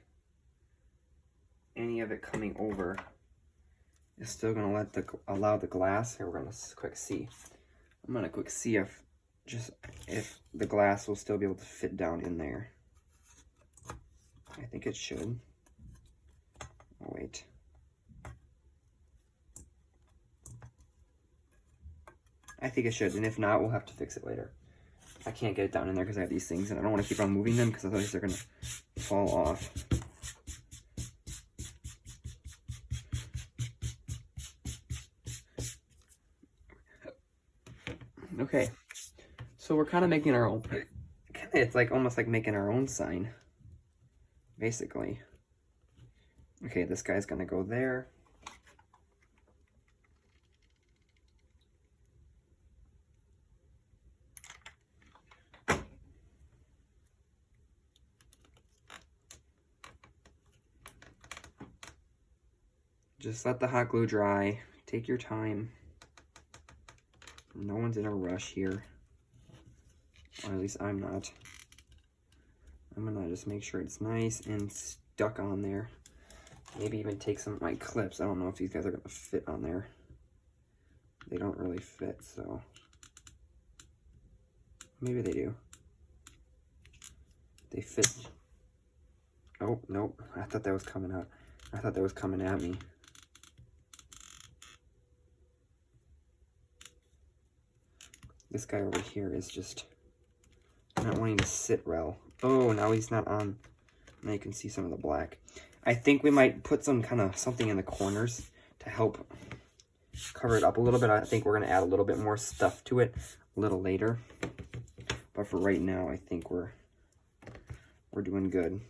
any of it coming over is still gonna allow the glass. Here, we're gonna quick see. I'm gonna quick see if the glass will still be able to fit down in there. I think it should. Oh wait. I think it should, and if not, we'll have to fix it later. I can't get it down in there because I have these things, and I don't want to keep on moving them because otherwise they're gonna fall off. Okay, so we're kind of making our own. It's like almost like making our own sign, basically. Okay, this guy's gonna go there. Just let the hot glue dry. Take your time. No one's in a rush here. Or at least I'm not. I'm gonna just make sure it's nice and stuck on there. Maybe even take some of my clips. I don't know if these guys are gonna fit on there. They don't really fit, so maybe they do. They fit. Oh, nope. I thought that was coming out. I thought that was coming at me. This guy over here is just not wanting to sit well. Oh, now he's not on. Now you can see some of the black. I think we might put some kind of something in the corners to help cover it up a little bit. I think we're going to add a little bit more stuff to it a little later. But for right now, I think we're doing good.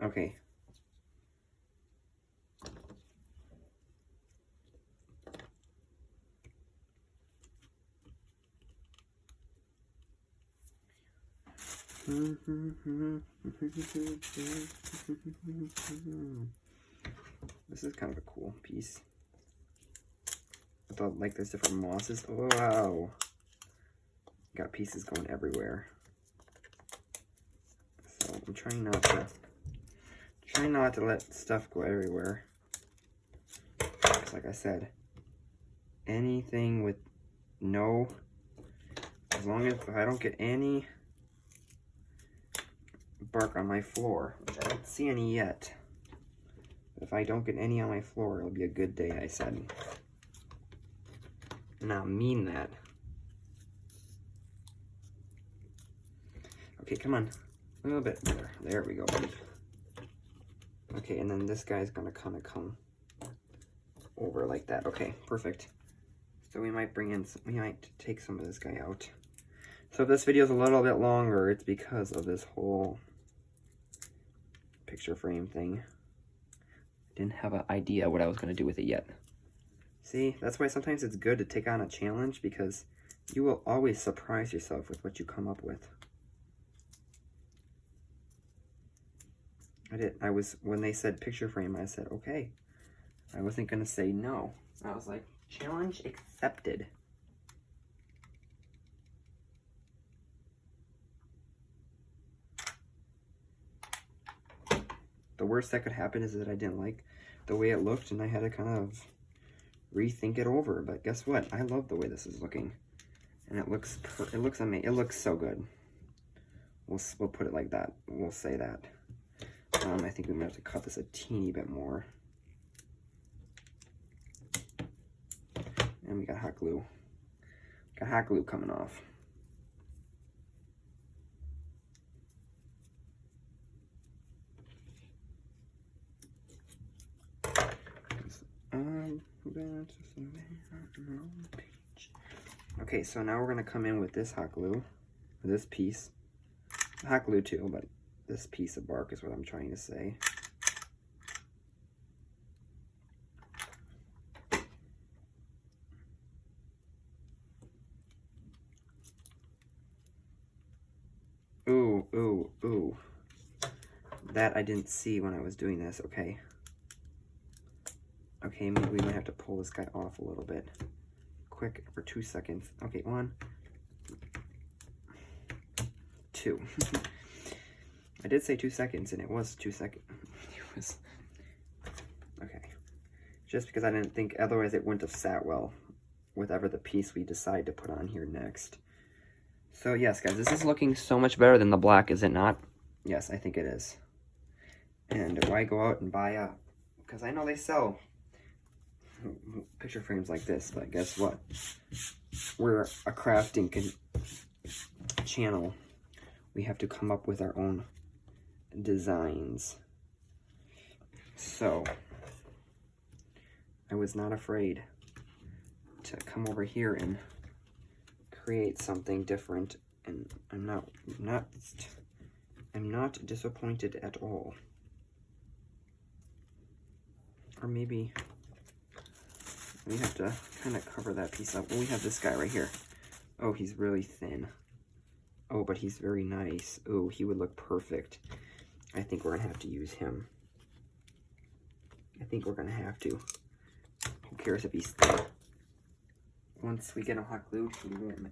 Okay. This is kind of a cool piece. I thought, like, there's different mosses. Oh, wow. Got pieces going everywhere. So I'm trying not to let stuff go everywhere. Just like I said, anything with no, as long as if I don't get any bark on my floor, which I don't see any yet. If I don't get any on my floor, it'll be a good day, I said. And I mean that. Okay, come on. A little bit better. There we go, buddy. Okay, and then this guy's gonna kind of come over like that. Okay, perfect. So we might take some of this guy out. So if this video is a little bit longer, it's because of this whole picture frame thing. Didn't have an idea what I was going to do with it yet. See, that's why sometimes it's good to take on a challenge, because you will always surprise yourself with what you come up with. When they said picture frame, I said, okay. I wasn't going to say no. I was like, challenge accepted. The worst that could happen is that I didn't like the way it looked and I had to kind of rethink it over. But guess what? I love the way this is looking. And it looks amazing. It looks so good. We'll put it like that. We'll say that. I think we might have to cut this a teeny bit more. And we got hot glue. Got hot glue coming off. Okay, so now we're going to come in with this hot glue, this piece. Hot glue too, but this piece of bark is what I'm trying to say. Ooh, ooh, ooh. That I didn't see when I was doing this, okay. Okay, maybe we might have to pull this guy off a little bit. Quick, for 2 seconds. Okay, 1, 2. I did say 2 seconds, and it was 2 seconds. It was... Okay. Just because I didn't think, otherwise it wouldn't have sat well with ever the piece we decide to put on here next. So yes, guys, this is looking so much better than the black, is it not? Yes, I think it is. And why go out and buy a... Because I know they sell picture frames like this, but guess what? We're a crafting channel. We have to come up with our own designs. So I was not afraid to come over here and create something different, and I'm not disappointed at all. Or maybe we have to kind of cover that piece up. Well, we have this guy right here. Oh, he's really thin. Oh, but he's very nice. Oh, he would look perfect. I think we're gonna have to use him. I think we're gonna have to. Who cares if he's... Once we get him hot glue,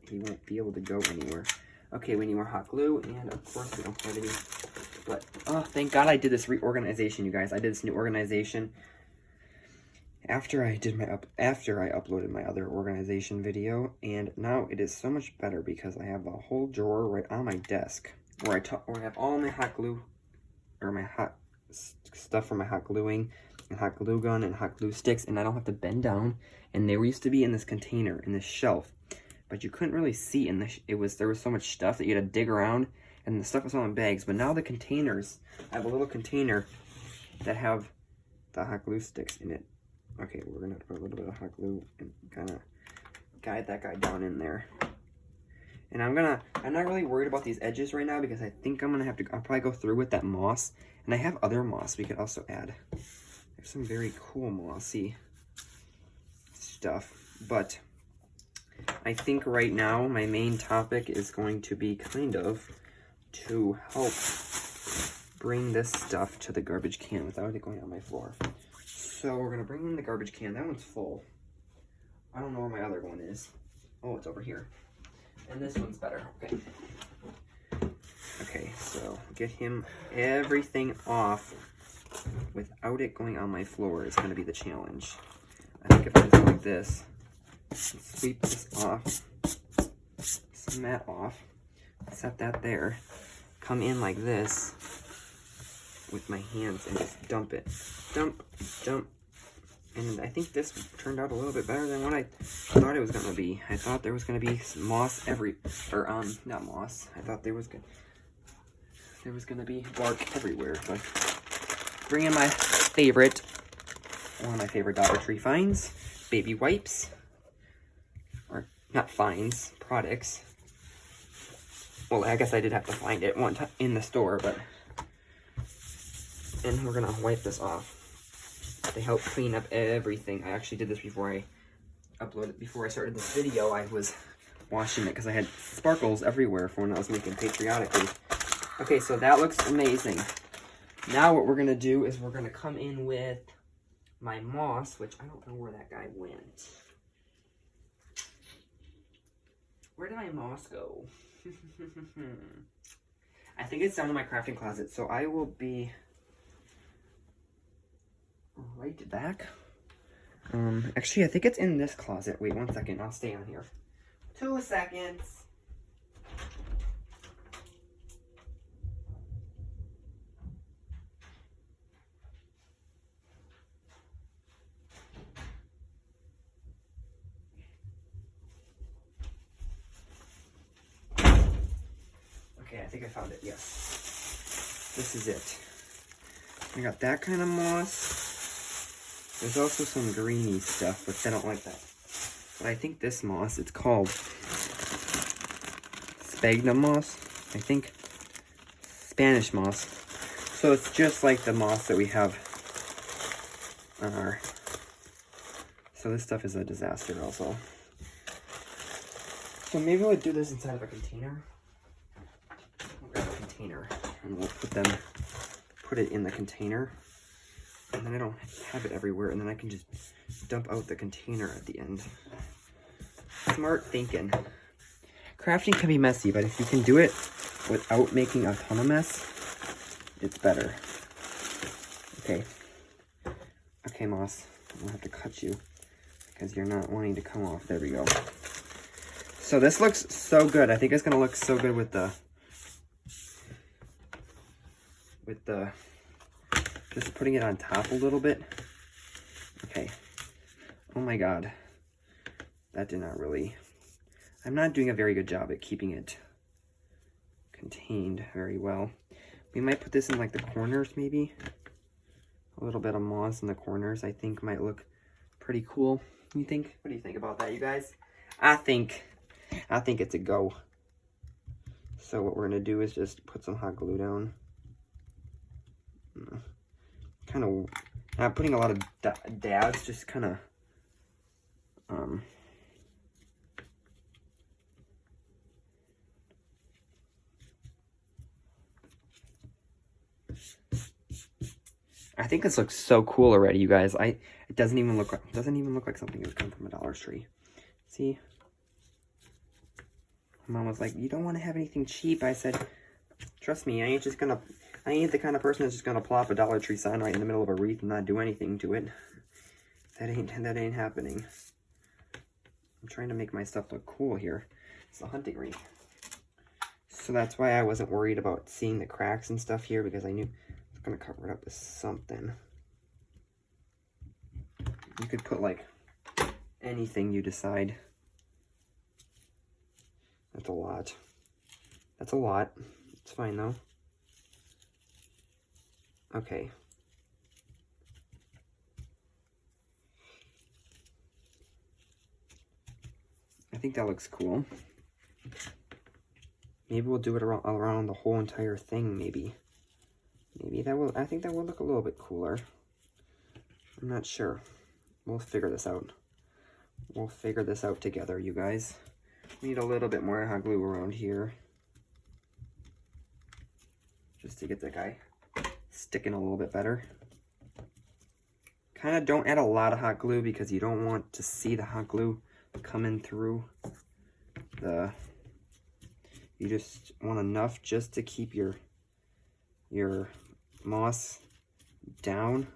he won't be able to go anywhere. Okay, we need more hot glue, and of course we don't have any. But, oh, thank God I did this reorganization, you guys. I did this new organization after I uploaded my other organization video, and now it is so much better because I have the whole drawer right on my desk where I have all my hot glue, or my hot stuff for my hot gluing, and hot glue gun, and hot glue sticks, and I don't have to bend down. And they used to be in this container, in this shelf, but you couldn't really see in there was so much stuff that you had to dig around, and the stuff was all in bags. But now the containers, I have a little container that have the hot glue sticks in it. Okay, we're gonna have to put a little bit of hot glue and kind of guide that guy down in there. And I'm not really worried about these edges right now because I think I'll probably go through with that moss. And I have other moss we could also add. There's some very cool mossy stuff, but I think right now my main topic is going to be kind of to help bring this stuff to the garbage can without it going on my floor. So we're gonna bring in the garbage can. That one's full. I don't know where my other one is. Oh, it's over here. And this one's better. Okay. Okay, so get everything off without it going on my floor is gonna be the challenge. I think if I just go like this, sweep this off, some that off, set that there, come in like this with my hands and just dump it. Dump, dump. And I think this turned out a little bit better than what I thought it was going to be. I thought there was going to be some moss not moss. I thought there was going to be bark everywhere. But bring in my favorite, one of my favorite Dollar Tree finds, baby wipes. Or not finds, products. Well, I guess I did have to find it one time in the store, but... And we're going to wipe this off to help clean up everything. I actually did this before I started this video. I was washing it because I had sparkles everywhere for when I was making patriotically. Okay, so that looks amazing. Now what we're going to do is we're going to come in with my moss, which I don't know where that guy went. Where did my moss go? I think it's down in my crafting closet, so I will be right back. Actually, I think it's in this closet. Wait 1 second. I'll stay on here. 2 seconds. Okay, I think I found it. Yes. This is it. I got that kind of moss. There's also some greeny stuff, but I don't like that. But I think this moss, it's called sphagnum moss, I think. Spanish moss. So it's just like the moss that we have on our... So this stuff is a disaster also. So maybe we'll do this inside of a container. We'll grab a container and we'll put it in the container. And then I don't have it everywhere, and then I can just dump out the container at the end. Smart thinking. Crafting can be messy, but if you can do it without making a ton of mess, it's better. Okay. Okay, moss. I'm gonna have to cut you because you're not wanting to come off. There we go. So this looks so good. I think it's gonna look so good with the just putting it on top a little bit. Okay. Oh my God. That did not really... I'm not doing a very good job at keeping it contained very well. We might put this in like the corners maybe. A little bit of moss in the corners I think might look pretty cool. You think? What do you think about that, you guys? I think it's a go. So what we're gonna do is just put some hot glue down. Kind of not putting a lot of dabs, just kind of I think this looks so cool already, you guys. It doesn't even look like something that would come from a Dollar Tree. See? Mom was like, you don't want to have anything cheap. I said, trust me, I ain't the kind of person that's just gonna plop a Dollar Tree sign right in the middle of a wreath and not do anything to it. That ain't happening. I'm trying to make my stuff look cool here. It's a hunting wreath. So that's why I wasn't worried about seeing the cracks and stuff here, because I knew I was gonna cover it up with something. You could put like anything you decide. That's a lot. That's a lot. It's fine though. Okay. I think that looks cool. Maybe we'll do it around the whole entire thing, maybe. I think that will look a little bit cooler. I'm not sure. We'll figure this out. We'll figure this out together, you guys. We need a little bit more hot glue around here, just to get the guy sticking a little bit better. Kind of don't add a lot of hot glue because you don't want to see the hot glue coming through the... You just want enough just to keep your moss down.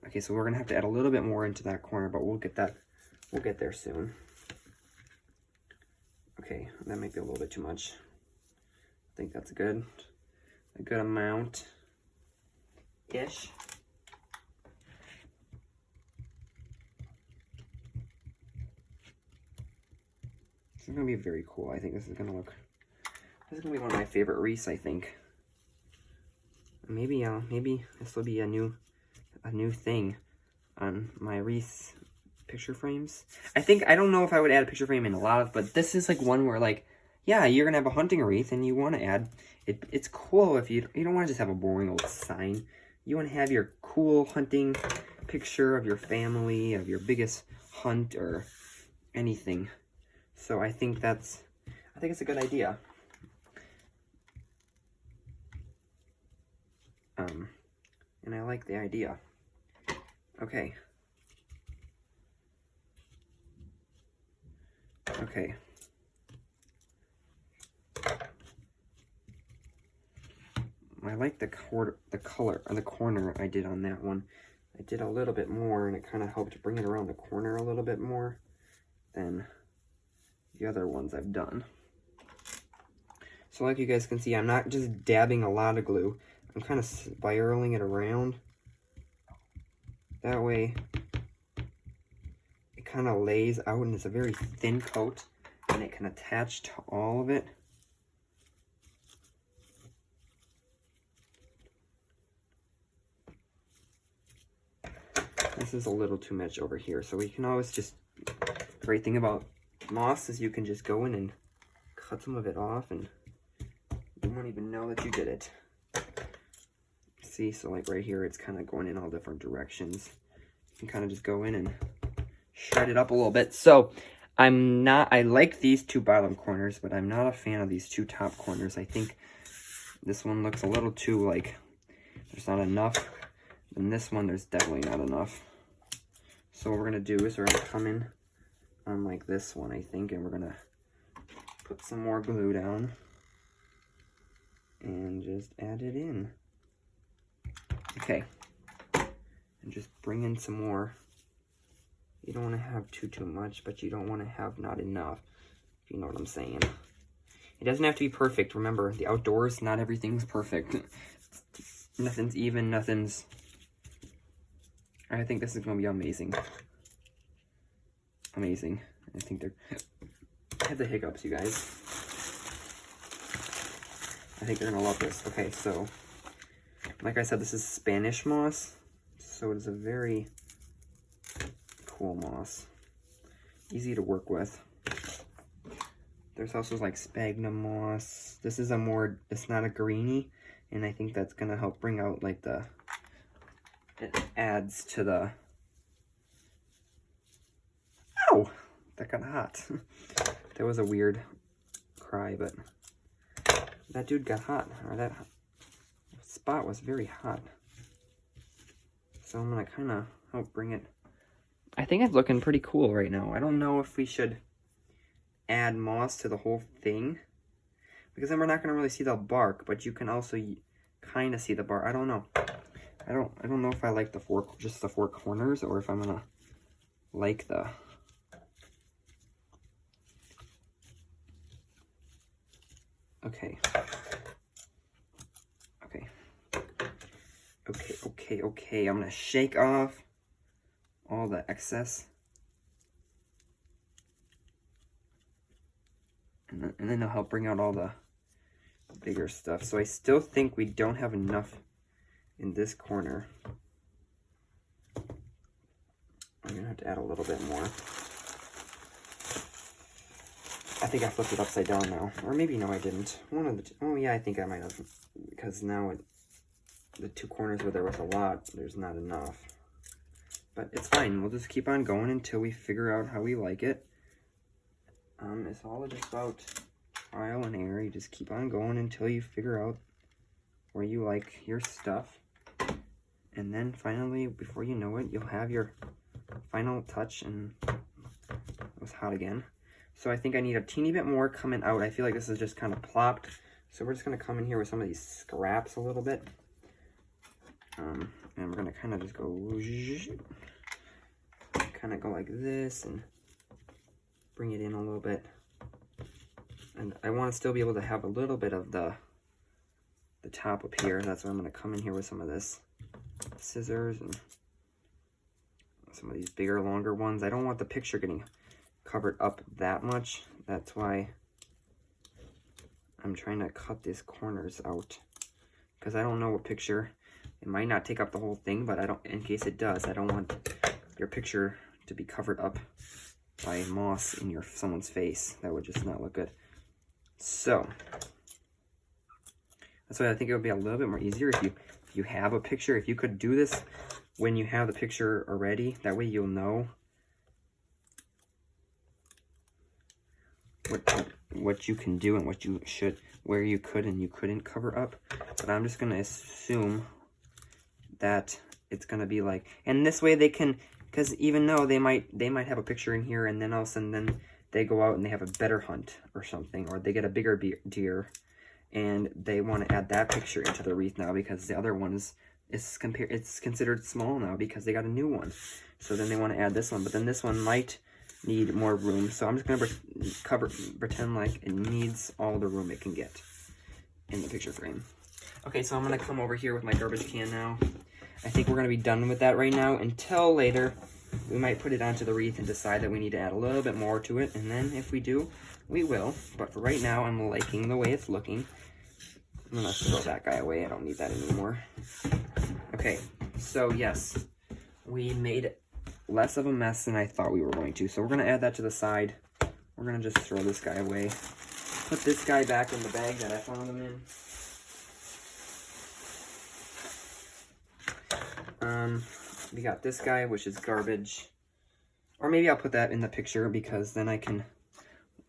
Okay, so we're gonna have to add a little bit more into that corner, but we'll get there soon. Okay, that might be a little bit too much. I think that's a good amount ish. This is gonna be very cool. I think this is gonna be one of my favorite wreaths, I think. Maybe this will be a new thing on my wreath picture frames. I don't know if I would add a picture frame in a lot of, but this is like one where, like, yeah, you're gonna have a hunting wreath and you want to add it. It's cool if you don't want to just have a boring old sign. You want to have your cool hunting picture of your family, of your biggest hunt or anything. So I think it's a good idea. And I like the idea. Okay. Okay. I like the color or the corner I did on that one. I did a little bit more, and it kind of helped bring it around the corner a little bit more than the other ones I've done. So like you guys can see, I'm not just dabbing a lot of glue. I'm kind of spiraling it around. That way it kind of lays out, and it's a very thin coat, and it can attach to all of it. This is a little too much over here, so we can always just, the great thing about moss is you can just go in and cut some of it off, and you won't even know that you did it. See, so like right here, it's kind of going in all different directions. You can kind of just go in and shred it up a little bit. So I like these two bottom corners, but I'm not a fan of these two top corners. I think this one looks a little too, like, there's not enough. And this one, there's definitely not enough. So what we're gonna do is we're gonna come in on like this one, I think, and we're gonna put some more glue down and just add it in. Okay, and just bring in some more. You don't want to have too much, but you don't want to have not enough, if you know what I'm saying. It doesn't have to be perfect. Remember, the outdoors, not everything's perfect. Nothing's even, nothing's... I think this is going to be amazing. Amazing. I think I have the hiccups, you guys. I think they're going to love this. Okay, so... like I said, this is Spanish moss, so it is a very cool moss. Easy to work with. There's also like sphagnum moss. This is it's not a greeny, and I think that's gonna help bring out like it adds to the... Ow! That got hot. That was a weird cry, but that dude got hot, or that spot was very hot. So I'm gonna kind of help bring it. I think it's looking pretty cool right now. I don't know if we should add moss to the whole thing, because then we're not gonna really see the bark, but you can also kind of see the bark. I don't know. I don't know if I like just the four corners, or if I'm gonna like the. Okay. Okay. I'm gonna shake off all the excess. And then it'll help bring out all the bigger stuff. So I still think we don't have enough in this corner. I'm gonna have to add a little bit more. I think I flipped it upside down now. Or maybe no, I didn't. Oh yeah, I think I might have. Because now the two corners where there was a lot, there's not enough. But it's fine. We'll just keep on going until we figure out how we like it. It's all just about trial and error. You just keep on going until you figure out where you like your stuff. And then finally, before you know it, you'll have your final touch. And it was hot again. So I think I need a teeny bit more coming out. I feel like this is just kind of plopped. So we're just going to come in here with some of these scraps a little bit. And we're going to kind of just go, kind of go like this and bring it in a little bit. And I want to still be able to have a little bit of the top up here. That's why I'm going to come in here with some of this scissors and some of these bigger, longer ones. I don't want the picture getting covered up that much. That's why I'm trying to cut these corners out, because I don't know what picture. It might not take up the whole thing, but in case it does, I don't want your picture to be covered up by moss in someone's face. That would just not look good. So that's why I think it would be a little bit more easier if you have a picture. If you could do this when you have the picture already, that way you'll know what you can do and what you should, where you could and you couldn't cover up. But I'm just gonna assume that it's gonna be like, and this way they can, because even though they might have a picture in here, and then all of a sudden then they go out and they have a better hunt or something, or they get a bigger deer, and they want to add that picture into the wreath now because the other one it's considered small now because they got a new one. So then they want to add this one, but then this one might need more room. So I'm just gonna pretend like it needs all the room it can get in the picture frame. Okay, so I'm gonna come over here with my garbage can now. I think we're gonna be done with that right now until later. We might put it onto the wreath and decide that we need to add a little bit more to it, and then if we do, we will. But for right now, I'm liking the way it's looking. I'm gonna throw that guy away. I don't need that anymore. Okay, so yes, we made less of a mess than I thought we were going to. So we're gonna add that to the side. We're gonna just throw this guy away. Put this guy back in the bag that I found him in. We got this guy, which is garbage. Or maybe I'll put that in the picture, because then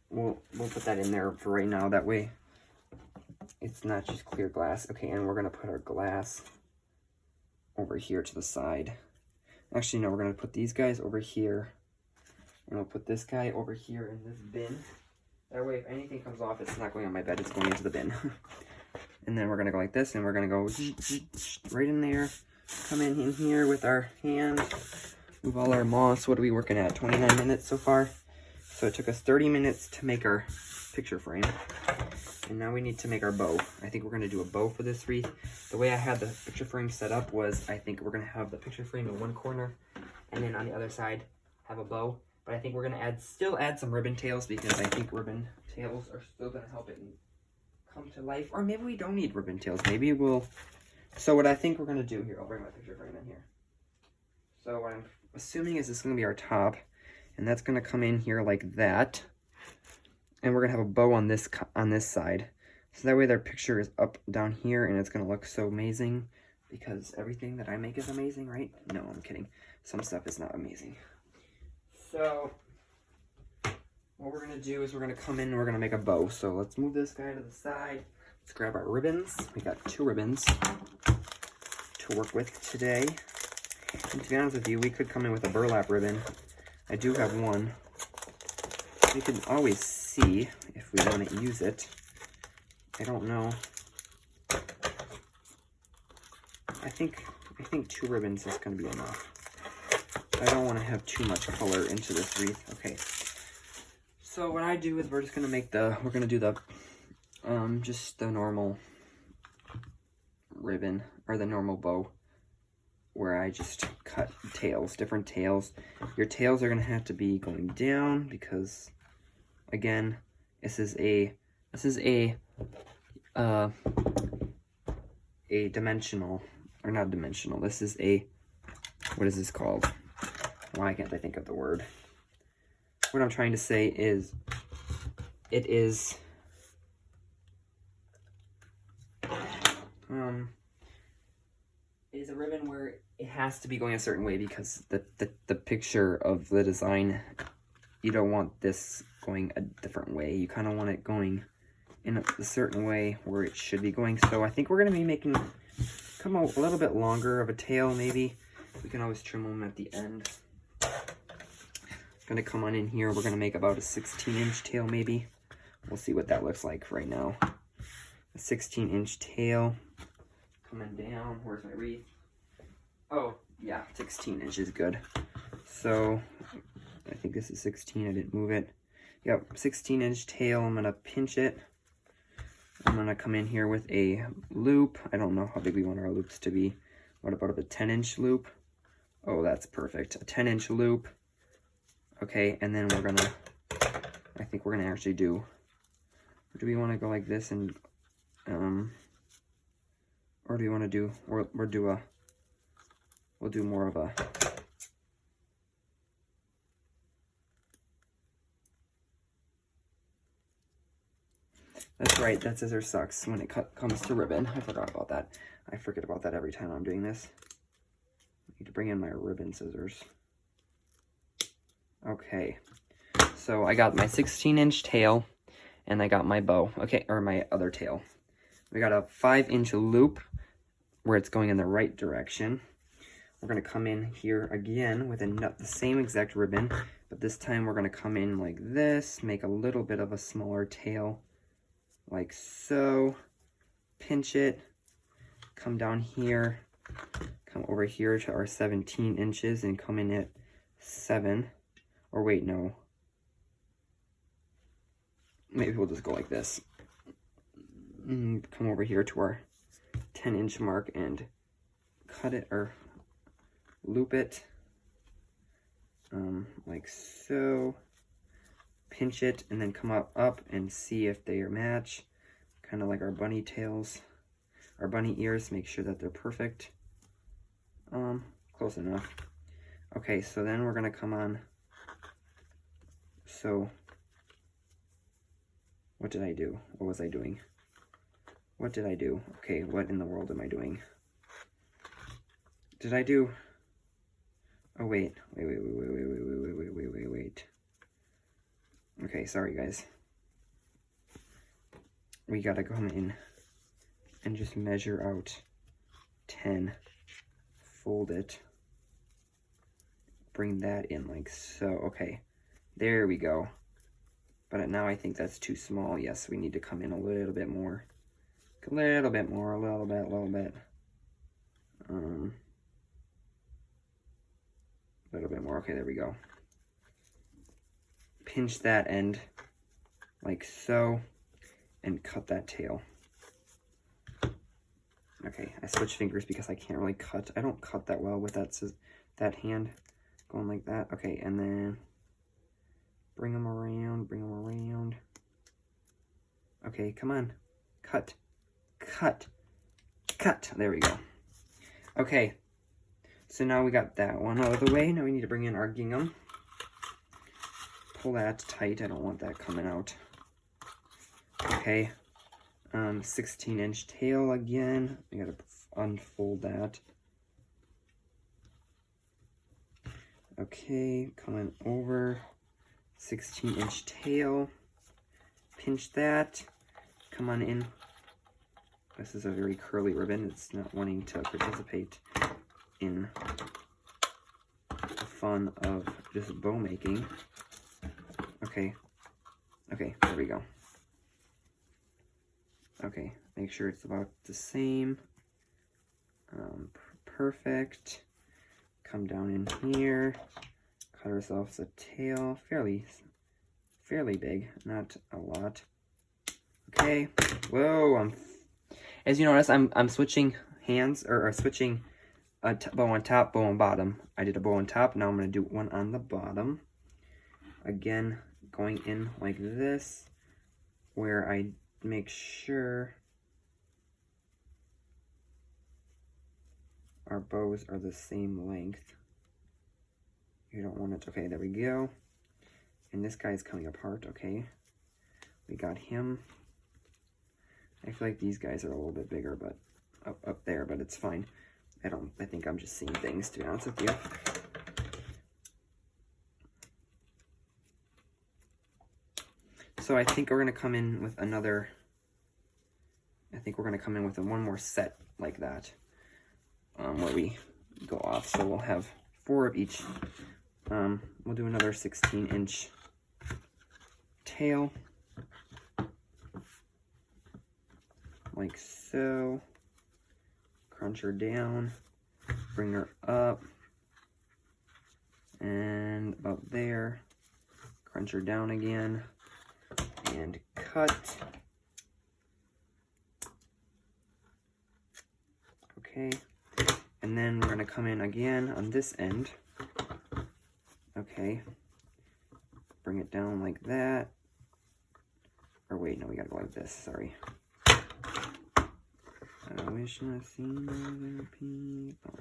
we'll put that in there for right now. That way it's not just clear glass. Okay, and we're gonna put our glass over here to the side. Actually, no, we're gonna put these guys over here, and we'll put this guy over here in this bin. That way, if anything comes off, it's not going on my bed, it's going into the bin. And then we're gonna go like this, and we're gonna go right in there. Come in here with our hand, move all our moss. What are we working at? 29 minutes so far. So it took us 30 minutes to make our picture frame. And now we need to make our bow. I think we're going to do a bow for this wreath. The way I had the picture frame set up was, I think we're going to have the picture frame in one corner, and then on the other side have a bow. But I think we're going to still add some ribbon tails, because I think ribbon tails are still going to help it come to life. Or maybe we don't need ribbon tails. Maybe we'll... So what I think we're going to do here, I'll bring my picture frame in here. So what I'm assuming is this is going to be our top, and that's going to come in here like that. And we're going to have a bow on this side. So that way their picture is up down here, and it's going to look so amazing, because everything that I make is amazing, right? No, I'm kidding. Some stuff is not amazing. So what we're going to do is we're going to come in and we're going to make a bow. So let's move this guy to the side. Let's grab our ribbons. We got 2 ribbons to work with today. And to be honest with you, we could come in with a burlap ribbon. I do have one. We can always see if we want to use it. I don't know. I think 2 ribbons is going to be enough. I don't want to have too much color into this wreath. Okay. So what I do is we're just going to do the, just the normal ribbon, or the normal bow, where I just cut tails, different tails. Your tails are going to have to be going down because, again, this is a dimensional, or not dimensional, this is a, what is this called? Why can't I think of the word? What I'm trying to say is, it is, a ribbon where it has to be going a certain way because the picture of the design, you don't want this going a different way. You kind of want it going in a certain way where it should be going. So I think we're going to be making come a little bit longer of a tail, maybe. We can always trim them at the end. Going to come on in here. We're going to make about a 16-inch tail, maybe. We'll see what that looks like right now. A 16-inch tail coming down. Where's my wreath? Oh, yeah, 16 inches good. So I think this is 16. I didn't move it. Yep, 16-inch tail. I'm going to pinch it. I'm going to come in here with a loop. I don't know how big we want our loops to be. What about a 10-inch loop? Oh, that's perfect. A 10-inch loop. Okay, and then we're going to, I think we're going to actually do we want to go like this and, or do we want to do, or do a, we'll do more of a, that's right, that scissor sucks when it comes to ribbon. I forgot about that. I forget about that every time I'm doing this. I need to bring in my ribbon scissors. Okay, so I got my 16-inch tail, and I got my bow, okay, or my other tail. We got a 5-inch loop where it's going in the right direction. We're going to come in here again with the same exact ribbon, but this time we're going to come in like this, make a little bit of a smaller tail, like so, pinch it, come down here, come over here to our 17 inches and come in at 7, or wait, no. Maybe we'll just go like this. Come over here to our 10-inch mark and cut it, or loop it, like so. Pinch it, and then come up and see if they match. Kind of like our bunny tails, our bunny ears. Make sure that they're perfect. Close enough. Okay, so then we're gonna come on. So, what did I do? What was I doing? What did I do? Okay, what in the world am I doing? Did I do? Oh wait. Okay, sorry guys. We gotta come in and just measure out 10. Fold it. Bring that in like so. Okay, there we go. But now I think that's too small. Yes, we need to come in a little bit more. A little bit more, a little bit. A little bit more. Okay, there we go. Pinch that end like so and cut that tail. Okay, I switch fingers because I can't really cut. I don't cut that well with that hand going like that. Okay, and then bring them around. Okay, come on. Cut. There we go. Okay, so now we got that one out of the way. Now we need to bring in our gingham. Pull that tight. I don't want that coming out. Okay, 16-inch tail again. I gotta unfold that. Okay, coming over. 16-inch tail. Pinch that. Come on in. This is a very curly ribbon. It's not wanting to participate in fun of just bow making. Okay, there we go. Okay, make sure it's about the same. Perfect. Come down in here, cut ourselves a tail, fairly big, not a lot. Okay, whoa, as you notice, I'm switching hands, or switching a bow on top, bow on bottom. I did a bow on top, now I'm going to do one on the bottom. Again, going in like this, where I make sure our bows are the same length. You don't want it, okay, there we go. And this guy's coming apart, okay. We got him. I feel like these guys are a little bit bigger, but up there, but it's fine. I think I'm just seeing things, to be honest with you. So I think we're gonna come in with another, one more set like that, where we go off. So we'll have 4 of each. We'll do another 16-inch tail, like so. Crunch her down, bring her up, and about there. Crunch her down again, and cut. Okay, and then we're gonna come in again on this end. Okay, bring it down like that. Or wait, no, we gotta go like this, sorry. I wish I seen other people.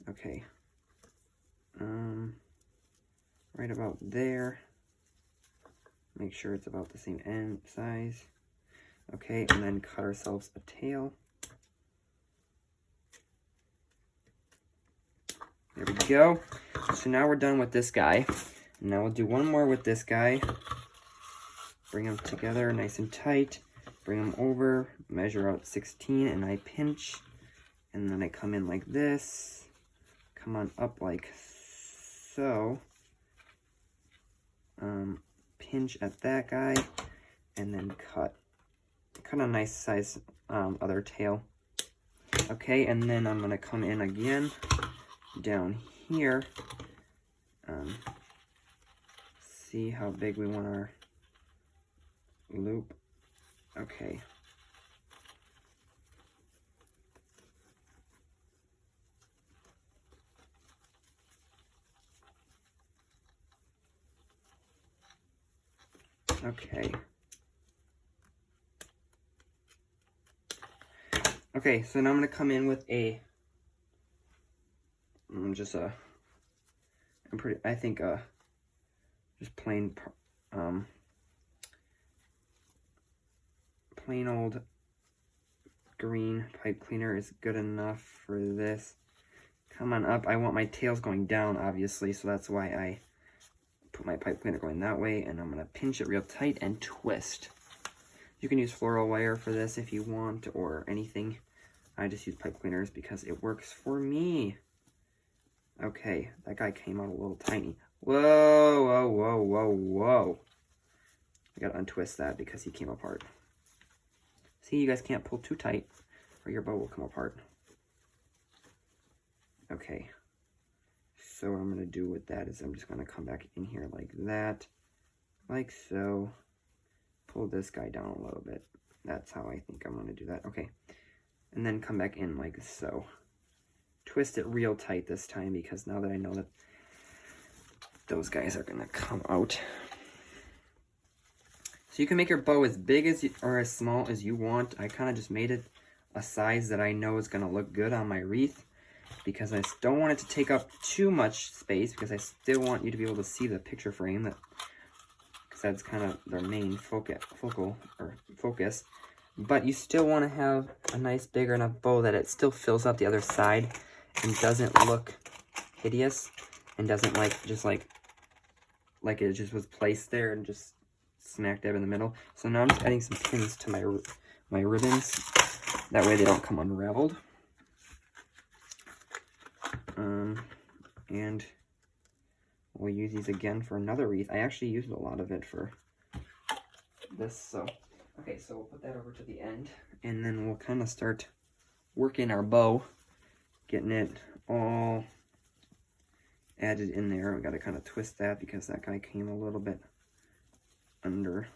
Okay. Right about there. Make sure it's about the same end size. Okay, and then cut ourselves a tail. There we go. So now we're done with this guy. Now we'll do one more with this guy. Bring them together nice and tight. Bring them over, measure out 16, and I pinch. And then I come in like this. Come on up like so. Pinch at that guy. And then cut. Cut a nice size other tail. Okay, and then I'm going to come in again down here. See how big we want our loop. Okay. Okay. Okay, so now I'm going to come in with just plain plain old green pipe cleaner is good enough for this. Come on up. I want my tails going down, obviously, so that's why I put my pipe cleaner going that way, and I'm going to pinch it real tight and twist. You can use floral wire for this if you want, or anything. I just use pipe cleaners because it works for me. Okay, that guy came out a little tiny. Whoa, whoa, whoa, whoa, whoa. I gotta untwist that because he came apart. See, you guys can't pull too tight or your bow will come apart. Okay, so what I'm gonna do with that is I'm just gonna come back in here like that, like so. Pull this guy down a little bit. That's how I think I'm gonna do that. Okay, and then come back in like so. Twist it real tight this time because now that I know that those guys are gonna come out. So you can make your bow as big as or as small as you want. I kind of just made it a size that I know is gonna look good on my wreath because I don't want it to take up too much space because I still want you to be able to see the picture frame, that because that's kind of their main focus. But you still want to have a nice big enough bow that it still fills up the other side and doesn't look hideous and doesn't like it just was placed there and just smack dab in the middle. So now I'm just adding some pins to my ribbons. That way they don't come unraveled. and we'll use these again for another wreath. I actually used a lot of it for this, so okay, so we'll put that over to the end, and then we'll kind of start working our bow, getting it all added in there. We got to kind of twist that because that guy came a little bit under.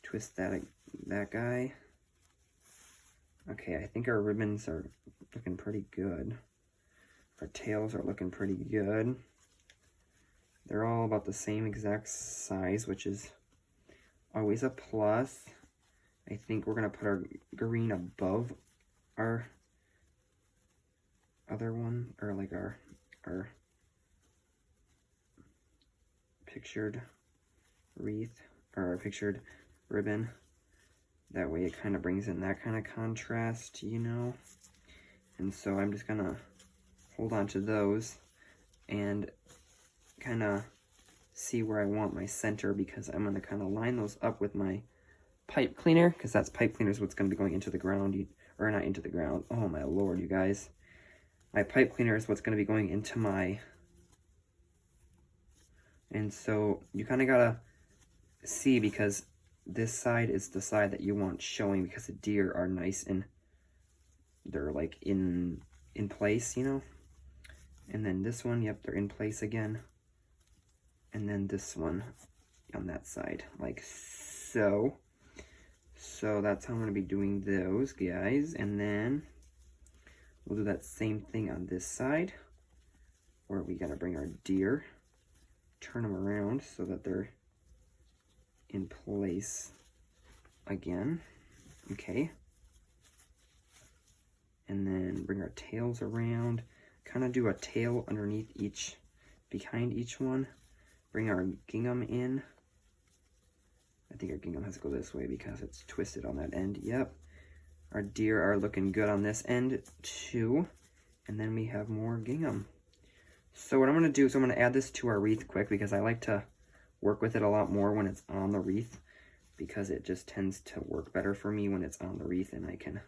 Twist that guy. Okay, I think our ribbons are looking pretty good. Our tails are looking pretty good. They're all about the same exact size, which is always a plus. I think we're going to put our green above our other one, or like our pictured wreath, or our pictured ribbon. That way it kind of brings in that kind of contrast, you know. And so I'm just gonna hold on to those and kind of see where I want my center, because I'm gonna kind of line those up with my pipe cleaner, because that's pipe cleaner is what's going to be going into the ground, or not into the ground. Oh my lord, you guys. My pipe cleaner is what's going to be going into my, and so you kind of gotta see, because this side is the side that you want showing, because the deer are nice and they're like in place, you know. And then this one, yep, they're in place again. And then this one on that side, like so. So that's how I'm going to be doing those, guys. And then we'll do that same thing on this side, where we got to bring our deer, turn them around so that they're in place again. Okay. And then bring our tails around, kind of do a tail underneath each, behind each one. Bring our gingham in. I think our gingham has to go this way because it's twisted on that end. Yep. Our deer are looking good on this end too. And then we have more gingham. So what I'm going to do is I'm going to add this to our wreath quick, because I like to work with it a lot more when it's on the wreath, because it just tends to work better for me when it's on the wreath, and I can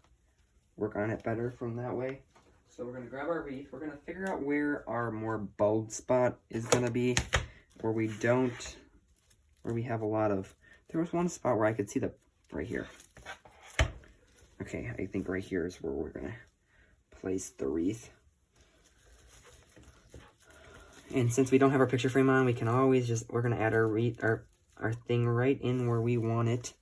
work on it better from that way. So we're going to grab our wreath. We're going to figure out where our more bold spot is going to be, where we have a lot of, there was one spot where I could see right here. Okay, I think right here is where we're going to place the wreath. And since we don't have our picture frame on, we can always we're going to add our wreath, our thing right in where we want it,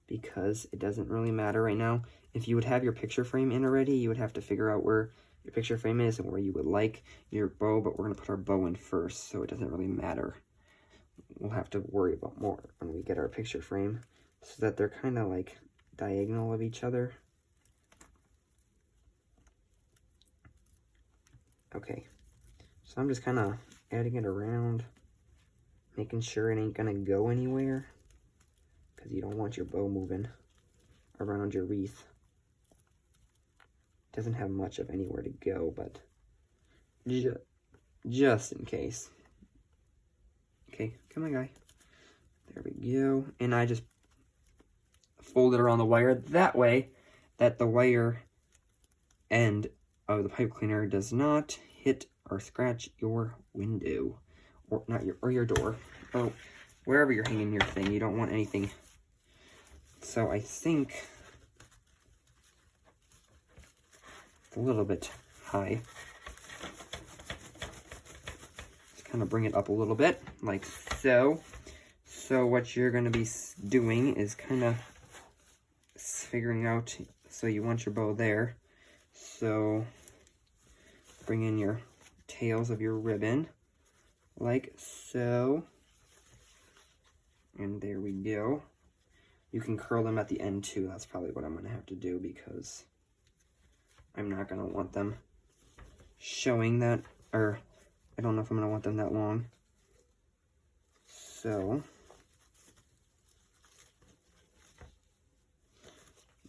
because it doesn't really matter right now. If you would have your picture frame in already, you would have to figure out where your picture frame is and where you would like your bow, but we're going to put our bow in first, so it doesn't really matter. We'll have to worry about more when we get our picture frame, so that they're kind of like diagonal of each other. Okay, so I'm just kind of adding it around, making sure it ain't gonna go anywhere, because you don't want your bow moving around your wreath. It doesn't have much of anywhere to go, but just in case. Okay, come on, guy. There we go. And I just fold it around the wire that way that the wire end of the pipe cleaner does not hit or scratch your window, or not your door, or wherever you're hanging your thing. You don't want anything. So I think it's a little bit high. Just kind of bring it up a little bit, like so. So what you're going to be doing is kind of figuring out, so you want your bow there. So bring in your tails of your ribbon, like so. And there we go. You can curl them at the end too. That's probably what I'm going to have to do, because I'm not going to want them showing that, or I don't know if I'm going to want them that long. So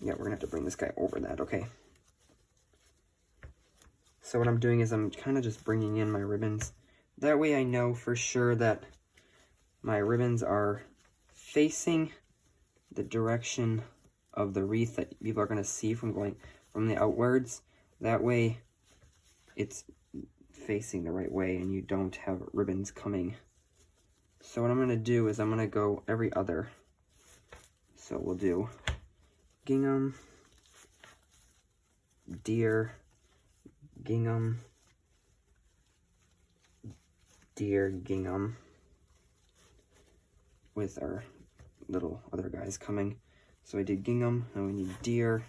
yeah, we're going to have to bring this guy over that. Okay. So what I'm doing is I'm kind of just bringing in my ribbons. That way I know for sure that my ribbons are facing the direction of the wreath that people are going to see from the outwards. That way it's facing the right way and you don't have ribbons coming. So what I'm going to do is I'm going to go every other. So we'll do gingham, deer, gingham, deer, gingham, with our little other guys coming. So I did gingham, and we need deer,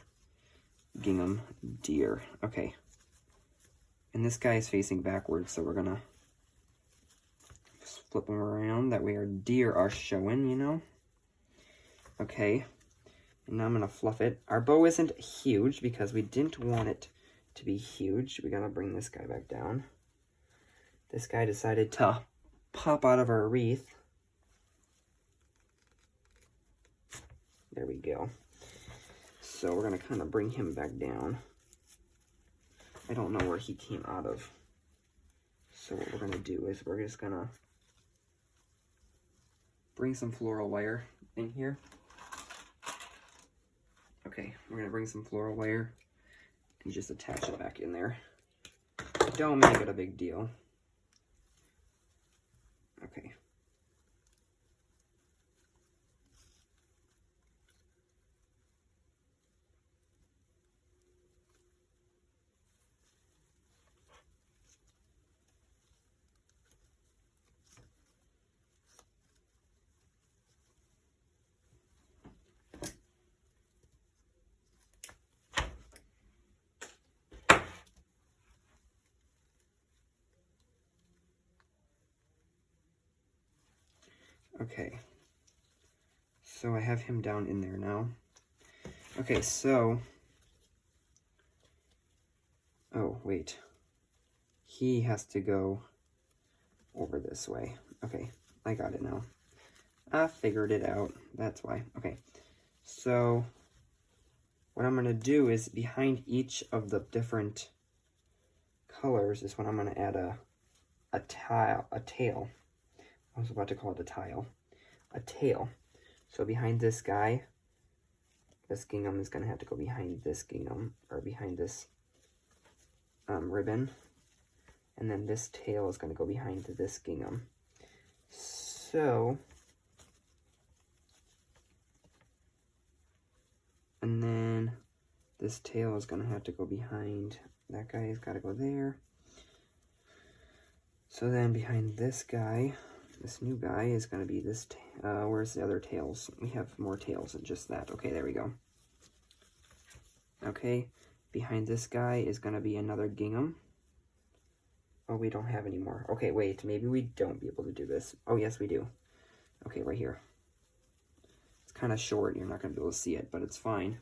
gingham, deer. Okay. And this guy is facing backwards, so we're gonna just flip him around. That way our deer are showing, you know? Okay. And now I'm gonna fluff it. Our bow isn't huge because we didn't want it to be huge. We gotta bring this guy back down. This guy decided to pop out of our wreath. There we go. So we're gonna kind of bring him back down. I don't know where he came out of. So what we're gonna do is we're just gonna bring some floral wire in here. Okay, we're gonna bring some floral wire and just attach it back in there. Don't make it a big deal. Okay. Okay, so I have him down in there now. Okay, so, oh, wait. He has to go over this way. Okay, I got it now. I figured it out. That's why. Okay, so what I'm going to do is behind each of the different colors is when I'm going to add a tail. I was about to call it a tile. A tail. So behind this guy, this gingham is going to have to go behind this gingham, or behind this ribbon. And then this tail is going to go behind this gingham. So, and then this tail is going to have to go behind, that guy's got to go there. So then behind this guy, this new guy is going to be this, where's the other tails? We have more tails than just that. Okay, there we go. Okay, behind this guy is going to be another gingham. Oh, we don't have any more. Okay, wait, maybe we don't be able to do this. Oh, yes, we do. Okay, right here. It's kind of short. You're not going to be able to see it, but it's fine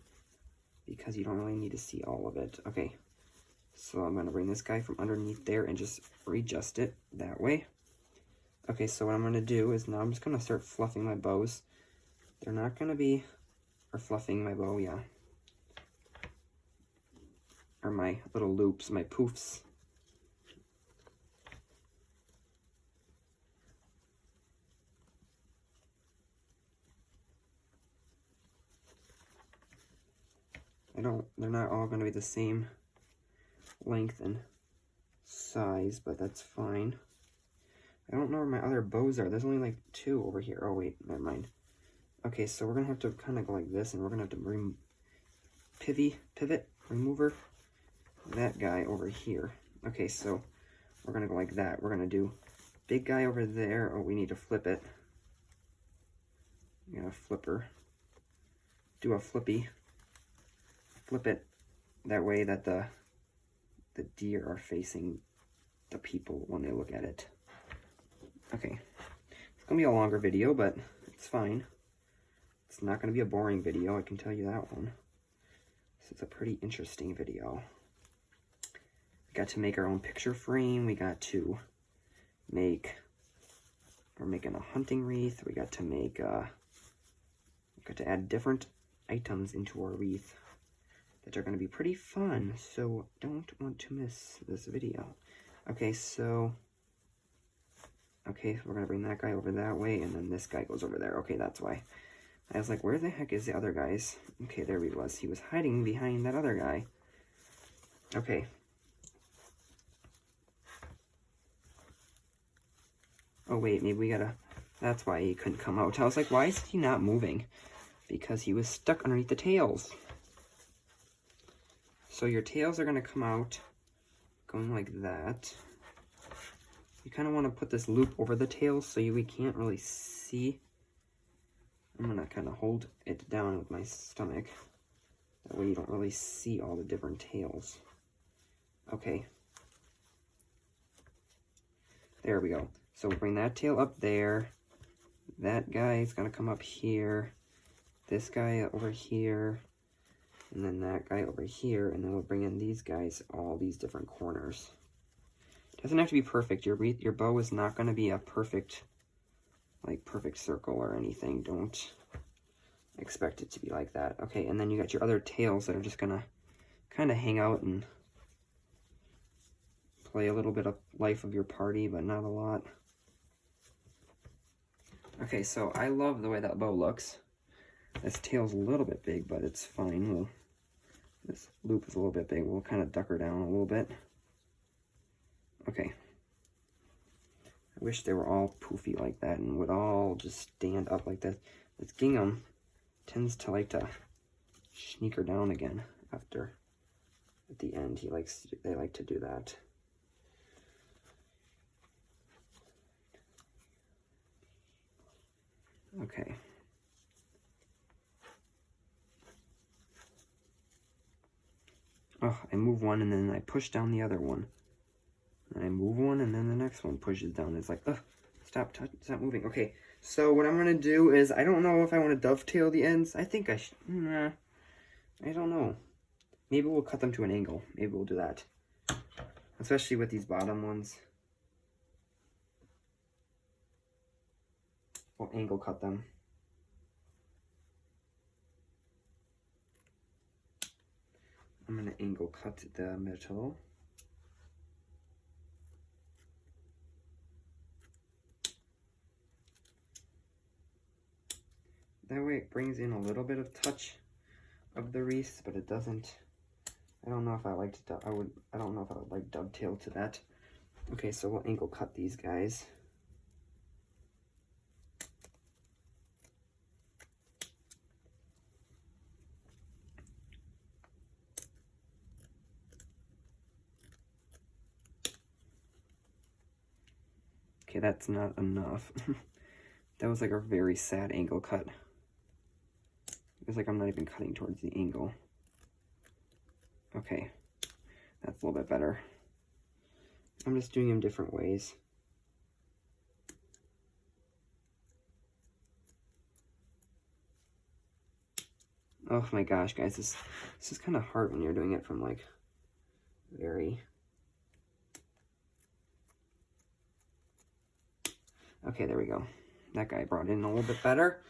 because you don't really need to see all of it. Okay, so I'm going to bring this guy from underneath there and just readjust it that way. Okay, so what I'm going to do is now I'm just going to start fluffing my bows. They're not going to be, or fluffing my bow, yeah. Or my little loops, my poofs. They're not all going to be the same length and size, but that's fine. I don't know where my other bows are. There's only like 2 over here. Oh, wait, never mind. Okay, so we're going to have to kind of go like this, and we're going to have to pivot remover that guy over here. Okay, so we're going to go like that. We're going to do big guy over there. Oh, we need to flip it. Yeah, flipper. Do a flippy. Flip it that way that the deer are facing the people when they look at it. Okay, it's gonna be a longer video, but it's fine. It's not gonna be a boring video, I can tell you that one. This is a pretty interesting video. We got to make our own picture frame. We got to make, we're making a hunting wreath. We got to make, we got to add different items into our wreath that are going to be pretty fun, so don't want to miss this video. Okay, so we're going to bring that guy over that way, and then this guy goes over there. Okay, that's why. I was like, where the heck is the other guys? Okay, there he was. He was hiding behind that other guy. Okay. Oh wait, maybe we gotta, that's why he couldn't come out. I was like, why is he not moving? Because he was stuck underneath the tails. So your tails are gonna come out going like that. You kind of want to put this loop over the tails so we can't really see. I'm gonna kind of hold it down with my stomach. That way you don't really see all the different tails. Okay. There we go. So we'll bring that tail up there. That guy is gonna come up here. This guy over here. And then that guy over here. And then we'll bring in these guys, all these different corners. It doesn't have to be perfect. Your bow is not gonna be a perfect, like perfect circle or anything. Don't expect it to be like that. Okay, and then you got your other tails that are just gonna kind of hang out and play a little bit of life of your party, but not a lot. Okay, so I love the way that bow looks. This tail's a little bit big, but it's fine. This loop is a little bit big. We'll kind of duck her down a little bit. Okay. I wish they were all poofy like that and would all just stand up like that. This gingham tends to like to sneak her down again after, at the end. They like to do that. Okay. Oh, I move one and then I push down the other one. And I move one and then the next one pushes down. It's like, ugh, stop moving. Okay, so what I'm going to do is, I don't know if I want to dovetail the ends. I think I should, nah, I don't know. Maybe we'll cut them to an angle. Maybe we'll do that. Especially with these bottom ones. We'll angle cut them. I'm going to angle cut the middle. That way it brings in a little bit of touch of the wreath, but it doesn't. I don't know if I like to. I don't know if I would like dovetail to that. Okay, so we'll angle cut these guys. Okay, that's not enough. That was like a very sad angle cut. It was like I'm not even cutting towards the angle. Okay, that's a little bit better. I'm just doing them different ways. Oh my gosh, guys, this is kind of hard when you're doing it from like very... Okay, there we go. That guy brought in a little bit better.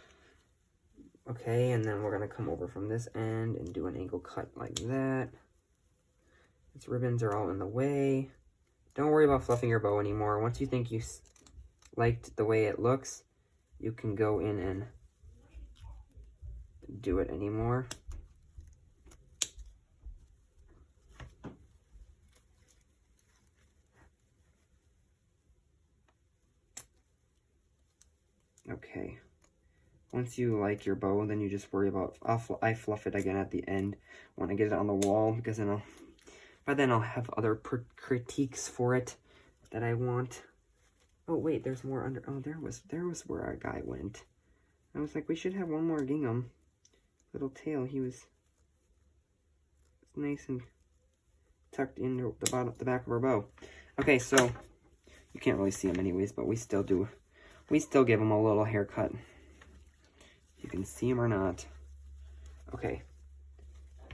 Okay, and then we're gonna come over from this end and do an angle cut like that. These ribbons are all in the way. Don't worry about fluffing your bow anymore. Once you think you liked the way it looks, you can go in and do it anymore. Okay. Once you like your bow, then you just worry about, I fluff it again at the end when I get it on the wall, because then by then I'll have other critiques for it that I want. Oh wait, there's more under, oh there was where our guy went. I was like, we should have one more gingham. Little tail, he was nice and tucked into the back of our bow. Okay, so you can't really see him anyways, but we still give him a little haircut. You can see him or not. Okay,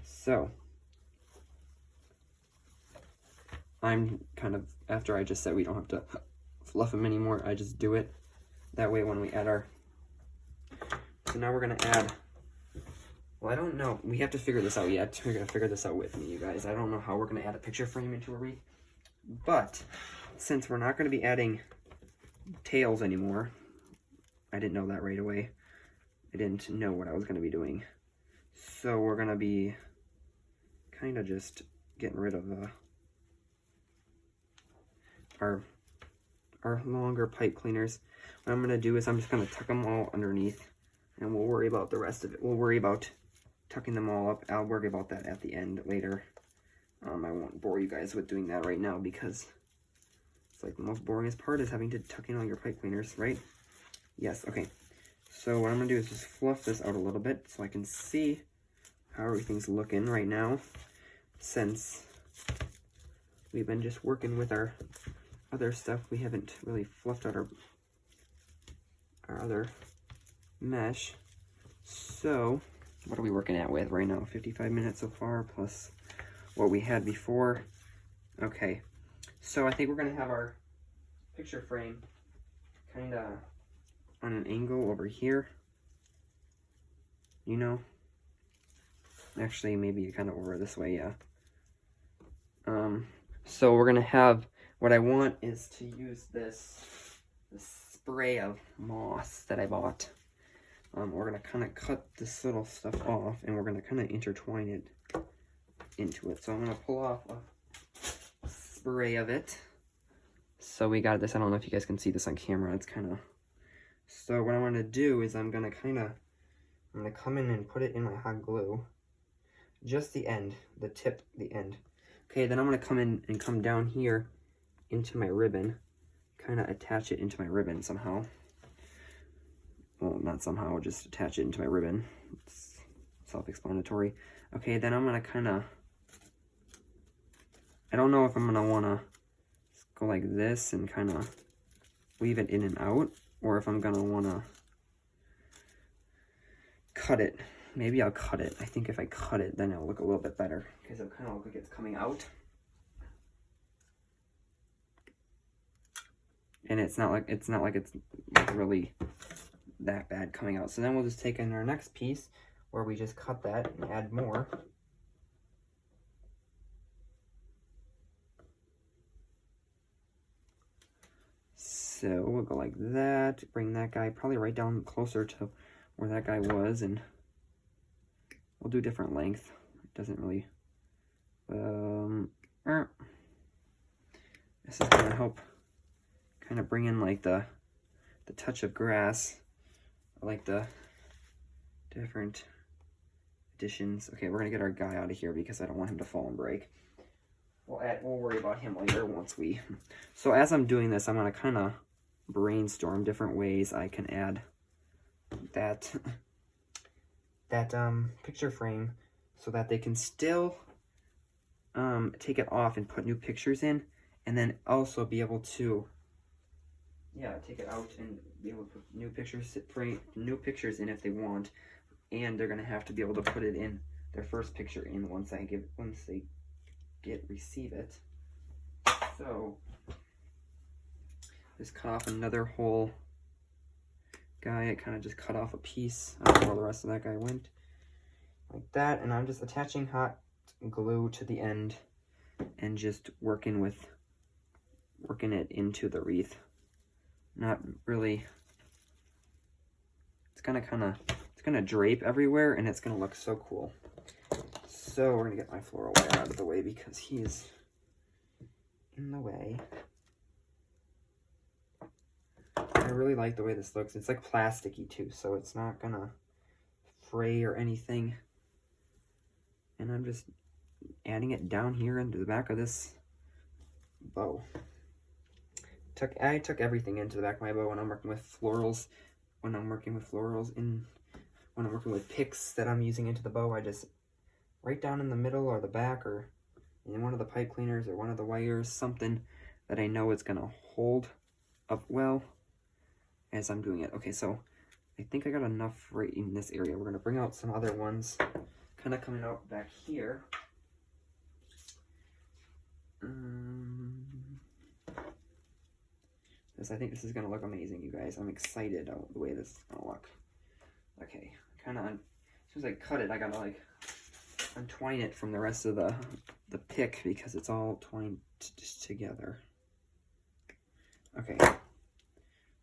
so I'm kind of, after I just said we don't have to fluff him anymore, I just do it. That way when we add our, so now we're gonna add, well, I don't know, we have to figure this out yet. We're gonna figure this out with me, you guys. I don't know how we're gonna add a picture frame into a wreath, but since we're not gonna be adding tails anymore, I didn't know that right away. I didn't know what I was going to be doing. So we're going to be kind of just getting rid of our our longer pipe cleaners, what I'm going to do is I'm just going to tuck them all underneath, and we'll worry about the rest of it. We'll worry about tucking them all up. I'll worry about that at the end later. I won't bore you guys with doing that right now because it's like the most boringest part is having to tuck in all your pipe cleaners, right? Yes, okay. So what I'm going to do is just fluff this out a little bit so I can see how everything's looking right now, since we've been just working with our other stuff. We haven't really fluffed out our other mesh. So what are we working at with right now? 55 minutes so far plus what we had before. Okay, so I think we're gonna have our picture frame kind of on an angle over here, you know, actually maybe kind of over this way, yeah. So we're gonna have, what I want is to use this spray of moss that I bought. We're gonna kind of cut this little stuff off, and we're gonna kind of intertwine it into it. So I'm gonna pull off a spray of it. So we got this. I don't know if you guys can see this on camera. It's kind of. So what I want to do is I'm gonna come in and put it in my hot glue, just the end, the tip, the end. Okay, then I'm gonna come in and come down here into my ribbon, kind of attach it into my ribbon somehow. Well, not somehow, just attach it into my ribbon. It's self-explanatory. Okay, then I'm gonna kind of, I don't know if I'm gonna wanna go like this and kind of weave it in and out, or if I'm gonna wanna cut it. Maybe I'll cut it. I think if I cut it, then it'll look a little bit better, because it'll kind of look like it's coming out. And it's not like it's like really that bad coming out. So then we'll just take in our next piece where we just cut that and add more. So we'll go like that, bring that guy probably right down closer to where that guy was, and we'll do different length. It doesn't really, this is gonna help kind of bring in like the touch of grass. I like the different additions. Okay, we're gonna get our guy out of here because I don't want him to fall and break. We'll worry about him later once we. So as I'm doing this, I'm gonna kind of brainstorm different ways I can add that picture frame so that they can still take it off and put new pictures in, and then also be able to take it out and be able to put new pictures in if they want, and they're gonna have to be able to put it in their first picture in once they receive it. So just cut off another whole guy. I kind of just cut off a piece. I don't know where the rest of that guy went. Like that, and I'm just attaching hot glue to the end and just working it into the wreath. Not really. It's gonna drape everywhere, and it's gonna look so cool. So we're gonna get my floral wire out of the way because he's in the way. I really like the way this looks. It's like plasticky too, so it's not gonna fray or anything. And I'm just adding it down here into the back of this bow. I took everything into the back of my bow when I'm working with florals. When I'm working with picks that I'm using into the bow, I just right down in the middle or the back or in one of the pipe cleaners or one of the wires, something that I know it's gonna hold up well as I'm doing it. Okay, so I think I got enough right in this area. We're gonna bring out some other ones kind of coming out back here. I think this is gonna look amazing, you guys. I'm excited about the way this is gonna look. Okay, as soon as I cut it, I gotta like untwine it from the rest of the pick because it's all twined together. Okay,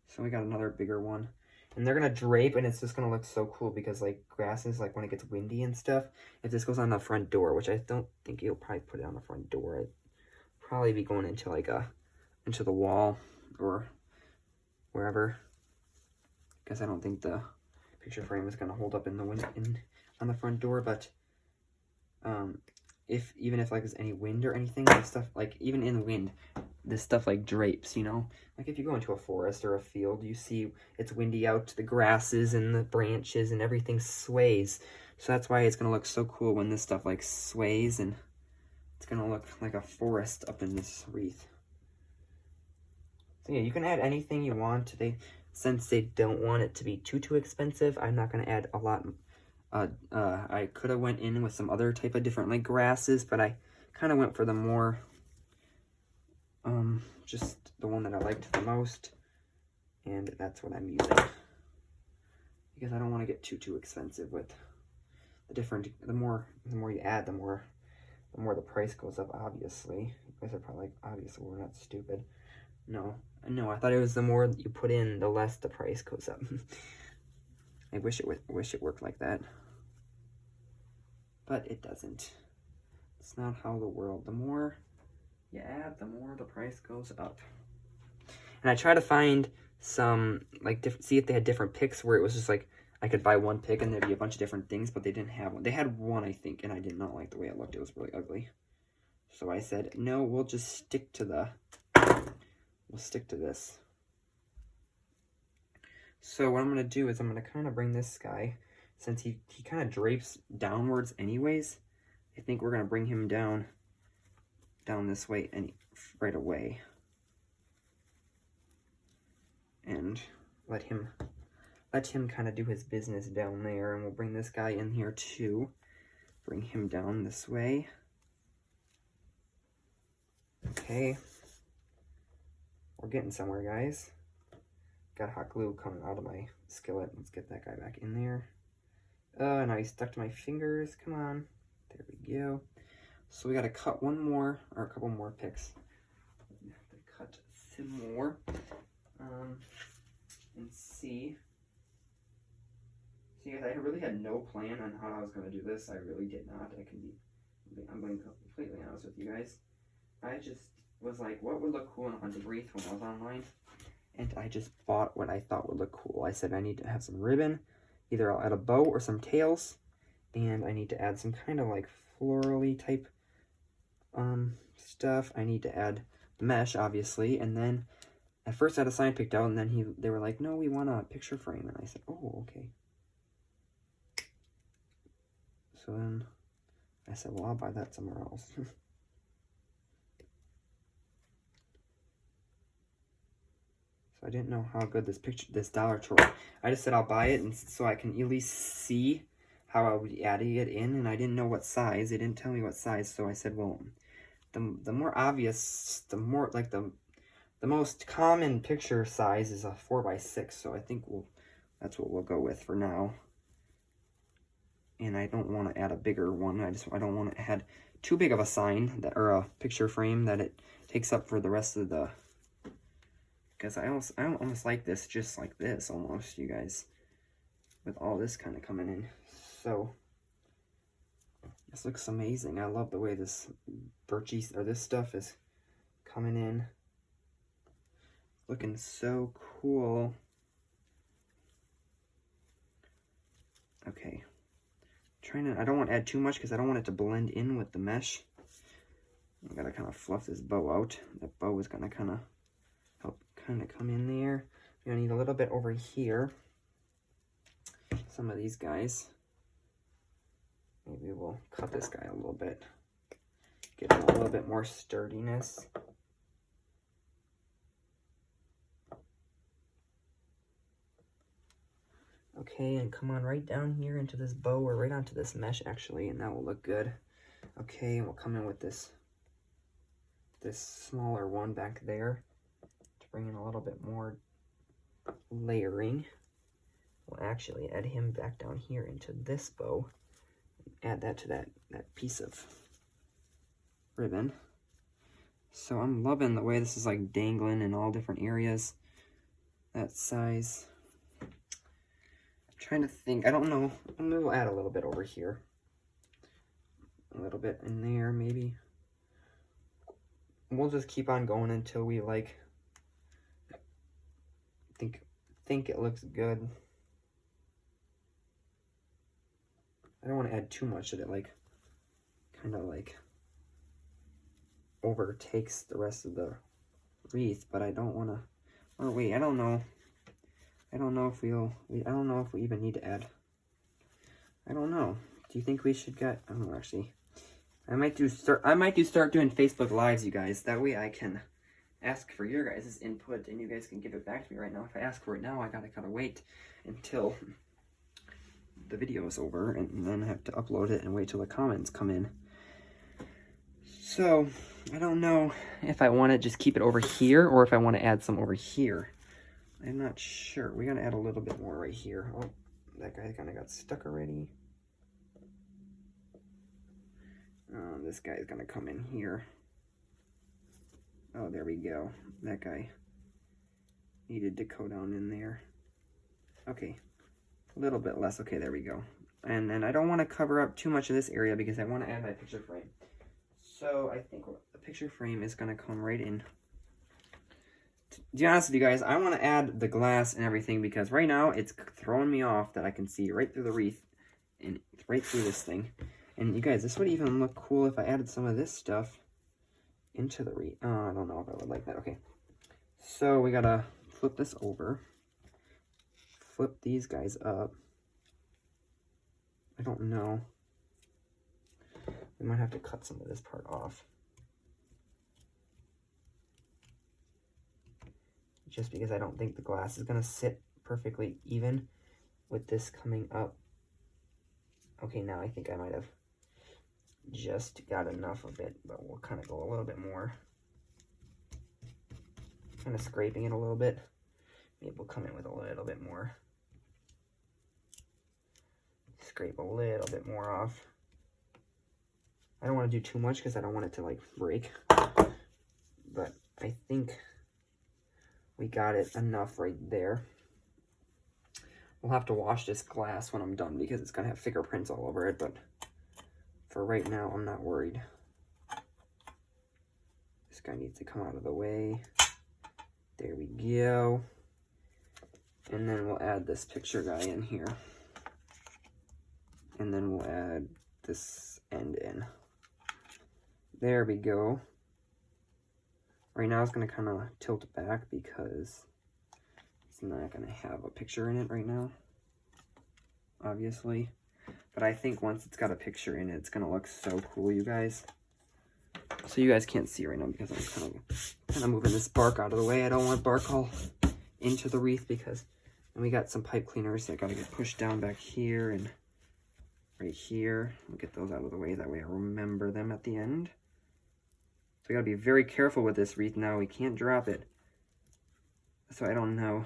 so we got another bigger one, and they're gonna drape, and it's just gonna look so cool because like grasses, like when it gets windy and stuff, if this goes on the front door, which I don't think you'll probably put it on the front door, it'd probably be going into like into the wall or wherever, because I don't think the picture frame is going to hold up in the wind on the front door. But even if like there's any wind or anything, this stuff, like even in the wind, this stuff like drapes, you know, like if you go into a forest or a field, you see it's windy out, the grasses and the branches and everything sways. So that's why it's going to look so cool when this stuff like sways, and it's going to look like a forest up in this wreath. So yeah, you can add anything you want. Since they don't want it to be too expensive, I'm not going to add a lot. I could have went in with some other type of different like grasses, but I kind of went for the more, just the one that I liked the most, and that's what I'm using, because I don't want to get too expensive with the more you add, the more the price goes up, obviously. You guys are probably like, obviously we're not stupid. No, I thought it was the more you put in, the less the price goes up. I wish it worked like that, but it doesn't. It's not how the world. The more you add, the more the price goes up. And I try to find some like see if they had different picks where it was just like I could buy one pick and there'd be a bunch of different things, but they didn't have one. They had one, I think, and I did not like the way it looked. It was really ugly. So I said, no, we'll just stick to this. So what I'm going to do is I'm going to kind of bring this guy, since he kind of drapes downwards anyways, I think we're going to bring him down this way right away. And let him kind of do his business down there, and we'll bring this guy in here too. Bring him down this way. Okay. We're getting somewhere, guys. Got hot glue coming out of my skillet. Let's get that guy back in there. Oh, now he's stuck to my fingers. Come on. There we go. So we got to cut one more, or a couple more picks. We have to cut some more. And see. See, guys, I really had no plan on how I was going to do this. I really did not. I'm being completely honest with you guys. I just was like, what would look cool in a haunted wreath when I was online? And I just bought what I thought would look cool. I said I need to have some ribbon. Either I'll add a bow or some tails. And I need to add some kind of like florally type stuff. I need to add the mesh, obviously. And then at first I had a sign picked out, and then they were like, no, we want a picture frame. And I said, oh, okay. So then I said, well, I'll buy that somewhere else. So I didn't know how good this dollar store. I just said I'll buy it, and so I can at least see how I would be adding it in, and I didn't know what size. They didn't tell me what size, so I said, well, the more obvious, the more like the most common picture size is a 4x6. So I think that's what we'll go with for now. And I don't want to add a bigger one. I don't want to add too big of a sign or a picture frame that it takes up for the rest of the. Because I almost like this, just like this, almost, you guys, with all this kind of coming in. So this looks amazing. I love the way this this stuff is coming in, looking so cool. Okay, I don't want to add too much because I don't want it to blend in with the mesh. I gotta kind of fluff this bow out. The bow is gonna kind of help come in there. You're gonna need a little bit over here. Some of these guys. Maybe we'll cut this guy a little bit. Give him a little bit more sturdiness. Okay, and come on right down here into this bow, or right onto this mesh actually, and that will look good. Okay, and we'll come in with this smaller one back there to bring in a little bit more layering. We'll actually add him back down here into this bow. Add that to that piece of ribbon. So I'm loving the way this is like dangling in all different areas. That size. I'm trying to think. I don't know. Maybe we'll add a little bit over here. A little bit in there, maybe. We'll just keep on going until we like think it looks good. I don't want to add too much that it like kind of like overtakes the rest of the wreath, but I don't want to. Or wait, I don't know. I don't know if I don't know if we even need to add. I don't know. Do you think we should get? I don't know actually. I might start doing Facebook Lives, you guys. That way I can ask for your guys' input and you guys can give it back to me right now. If I ask for it now, I gotta wait until the video is over and then I have to upload it and wait till the comments come in. So I don't know if I want to just keep it over here or if I want to add some over here. I'm not sure. We gotta add a little bit more right here. Oh, that guy kind of got stuck already. This guy is gonna come in here. Oh, there we go. That guy needed to go down in there. Okay, a little bit less. Okay, there we go. And then I don't want to cover up too much of this area because I want to add my picture frame. So I think the picture frame is going to come right in. To be honest with you guys, I want to add the glass and everything because right now it's throwing me off that I can see right through the wreath and right through this thing. And you guys, this would even look cool if I added some of this stuff into the wreath. Oh, I don't know if I would like that. Okay, so we gotta flip this over. Flip these guys up. I don't know. We might have to cut some of this part off. Just because I don't think the glass is gonna sit perfectly even with this coming up. Okay, now I think I might have just got enough of it, but we'll kind of go a little bit more. Kind of scraping it a little bit. Maybe we'll come in with a little bit more. Scrape a little bit more off. I don't want to do too much because I don't want it to like break. But I think we got it enough right there. We'll have to wash this glass when I'm done because it's going to have fingerprints all over it, but for right now, I'm not worried. This guy needs to come out of the way. There we go. And then we'll add this picture guy in here. And then we'll add this end in. There we go. Right now it's going to kind of tilt back because it's not going to have a picture in it right now, obviously. But I think once it's got a picture in it, it's going to look so cool, you guys. So you guys can't see right now because I'm kind of moving this bark out of the way. I don't want bark all into the wreath because and we got some pipe cleaners that got to get pushed down back here and right here. We'll get those out of the way. That way I remember them at the end. So we got to be very careful with this wreath now. We can't drop it. So I don't know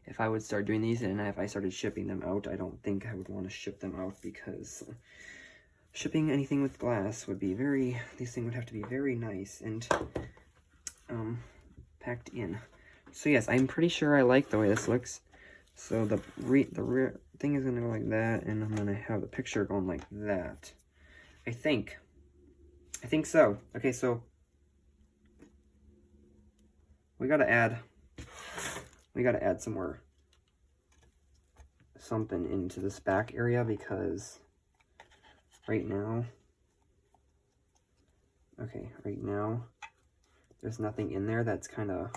if I would start doing these and if I started shipping them out. I don't think I would want to ship them out because shipping anything with glass would be these things would have to be very nice and packed in. So yes, I'm pretty sure I like the way this looks. So the rear thing is going to go like that, and I'm going to have the picture going like that. I think so. Okay, so we got to add some more something into this back area because right now there's nothing in there that's kind of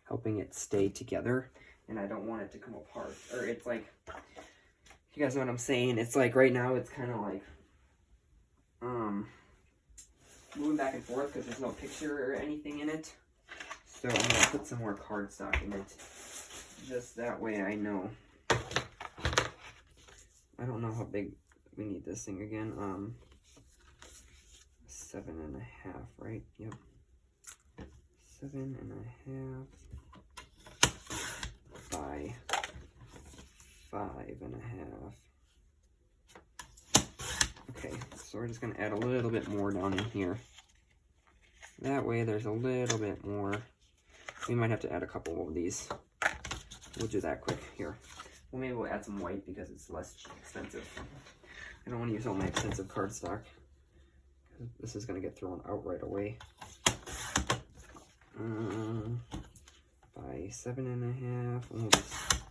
helping it stay together, and I don't want it to come apart. Or it's like, you guys know what I'm saying? It's like right now it's kind of like moving back and forth because there's no picture or anything in it. So I'm gonna put some more cardstock in it, just that way I know. I don't know how big we need this thing again. 7.5, right? Yep. 7.5 by 5.5. Okay, so we're just gonna add a little bit more down in here. That way there's a little bit more. We might have to add a couple of these. We'll do that quick here. Well, maybe we'll add some white because it's less expensive. I don't want to use all my expensive cardstock. This is going to get thrown out right away. by 7.5.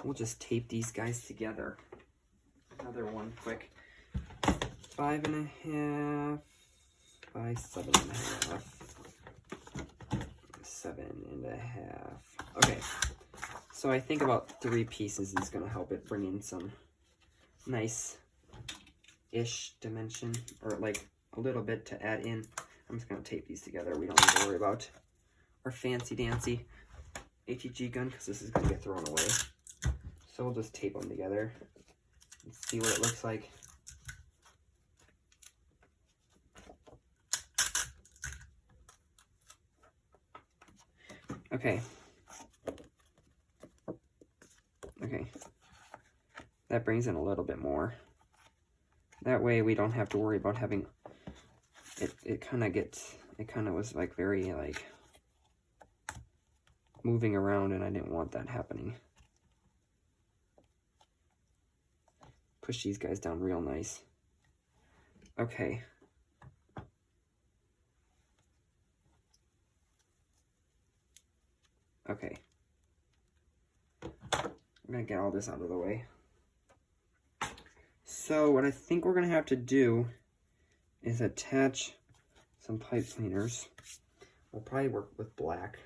We'll just tape these guys together. Another one quick. 5.5 by 7.5. 7.5. Okay. So I think about 3 pieces is going to help it bring in some nice-ish dimension, or like a little bit to add in. I'm just going to tape these together. We don't need to worry about our fancy-dancy HEG gun because this is going to get thrown away. So we'll just tape them together and see what it looks like. Okay. Okay. That brings in a little bit more. That way we don't have to worry about having it kind of was like very like moving around, and I didn't want that happening. Push these guys down real nice. Okay. Okay. I'm gonna get all this out of the way. So what I think we're gonna have to do is attach some pipe cleaners. We'll probably work with black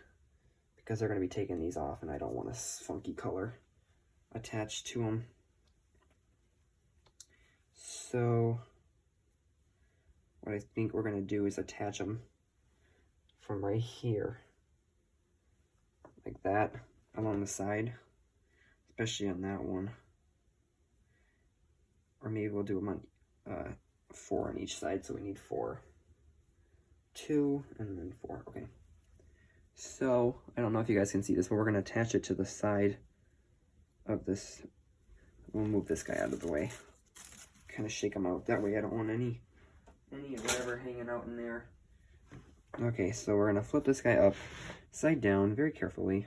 because they're gonna be taking these off, and I don't want a funky color attached to them. So what I think we're gonna do is attach them from right here, like that, along the side, especially on that one. Or maybe we'll do them on 4 on each side, so we need 4. 2 and then 4. Okay. So I don't know if you guys can see this, but we're gonna attach it to the side of this. We'll move this guy out of the way. Kind of shake them out. That way I don't want any whatever hanging out in there. Okay, so we're gonna flip this guy upside down very carefully.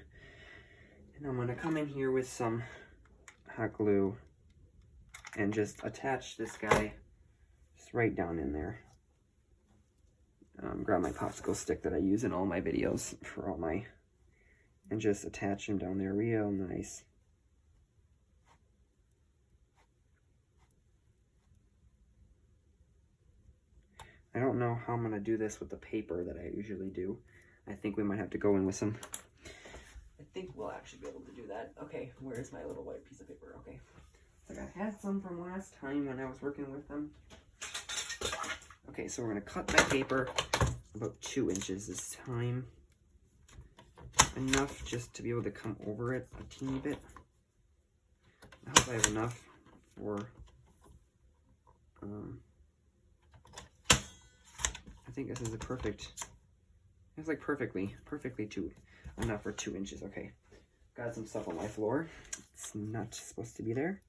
And I'm gonna come in here with some hot glue and just attach this guy just right down in there. Grab my popsicle stick that I use in all my videos for all my, and just attach him down there real nice. I don't know how I'm going to do this with the paper that I usually do. I think we might have to go in with some. I think we'll actually be able to do that. Okay, where's my little white piece of paper? Okay. It's like I had some from last time when I was working with them. Okay, so we're going to cut my paper about 2 inches this time. Enough just to be able to come over it a teeny bit. I hope I have enough for... I think this is a perfect, it's like perfectly enough for 2 inches. Okay, got some stuff on my floor. It's not supposed to be there.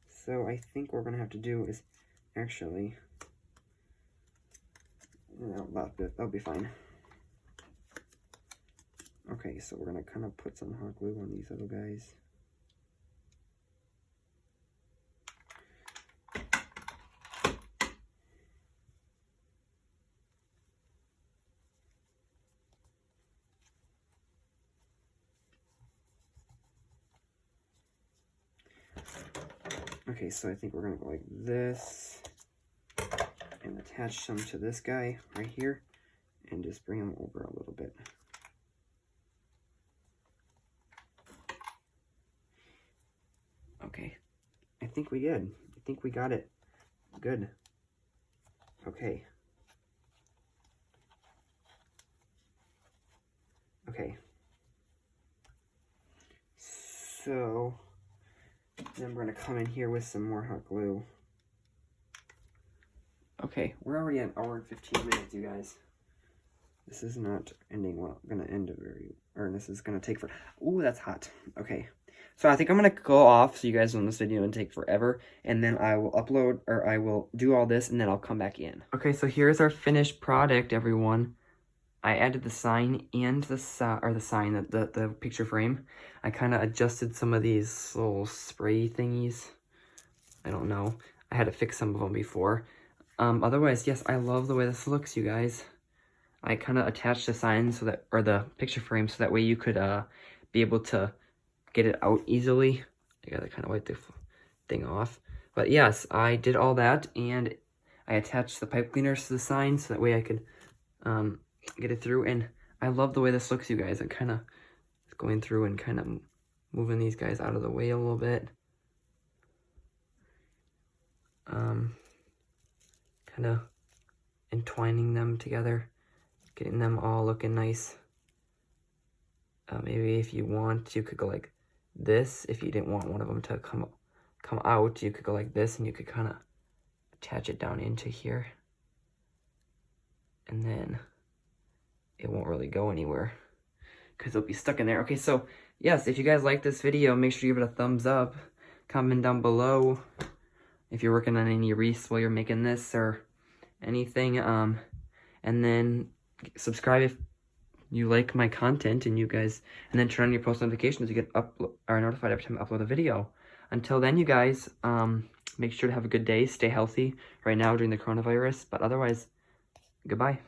So I think what we're gonna have to do is actually, no, that'll be fine. Okay, so we're gonna kind of put some hot glue on these little guys. Okay, so I think we're gonna go like this and attach some to this guy right here and just bring him over a little bit. Okay, I think we did. I think we got it good. Okay. Okay. So then we're going to come in here with some more hot glue. Okay, we're already at 1 hour and 15 minutes, you guys. This is not ending well. I'm going to end it this is going to take ooh, that's hot. Okay. So I think I'm going to go off so you guys know this video and take forever. And then I will upload, or I will do all this, and then I'll come back in. Okay, so here's our finished product, everyone. I added the sign and the picture frame. I kind of adjusted some of these little spray thingies. I don't know. I had to fix some of them before. Otherwise, yes, I love the way this looks, you guys. I kind of attached the sign so that, or the picture frame, so that way you could be able to get it out easily. I gotta kind of wipe the thing off. But yes, I did all that, and I attached the pipe cleaners to the sign so that way I could get it through. And I love the way this looks, you guys. I'm kind of going through and kind of moving these guys out of the way a little bit. Kind of entwining them together, getting them all looking nice. Maybe if you want, you could go like this. If you didn't want one of them to come out, you could go like this, and you could kind of attach it down into here. And then it won't really go anywhere because it'll be stuck in there. Okay, so yes, if you guys like this video, make sure you give it a thumbs up. Comment down below if you're working on any wreaths while you're making this or anything. And then subscribe if you like my content, and then turn on your post notifications. You get notified every time I upload a video. Until then, you guys, make sure to have a good day. Stay healthy right now during the coronavirus. But otherwise, goodbye.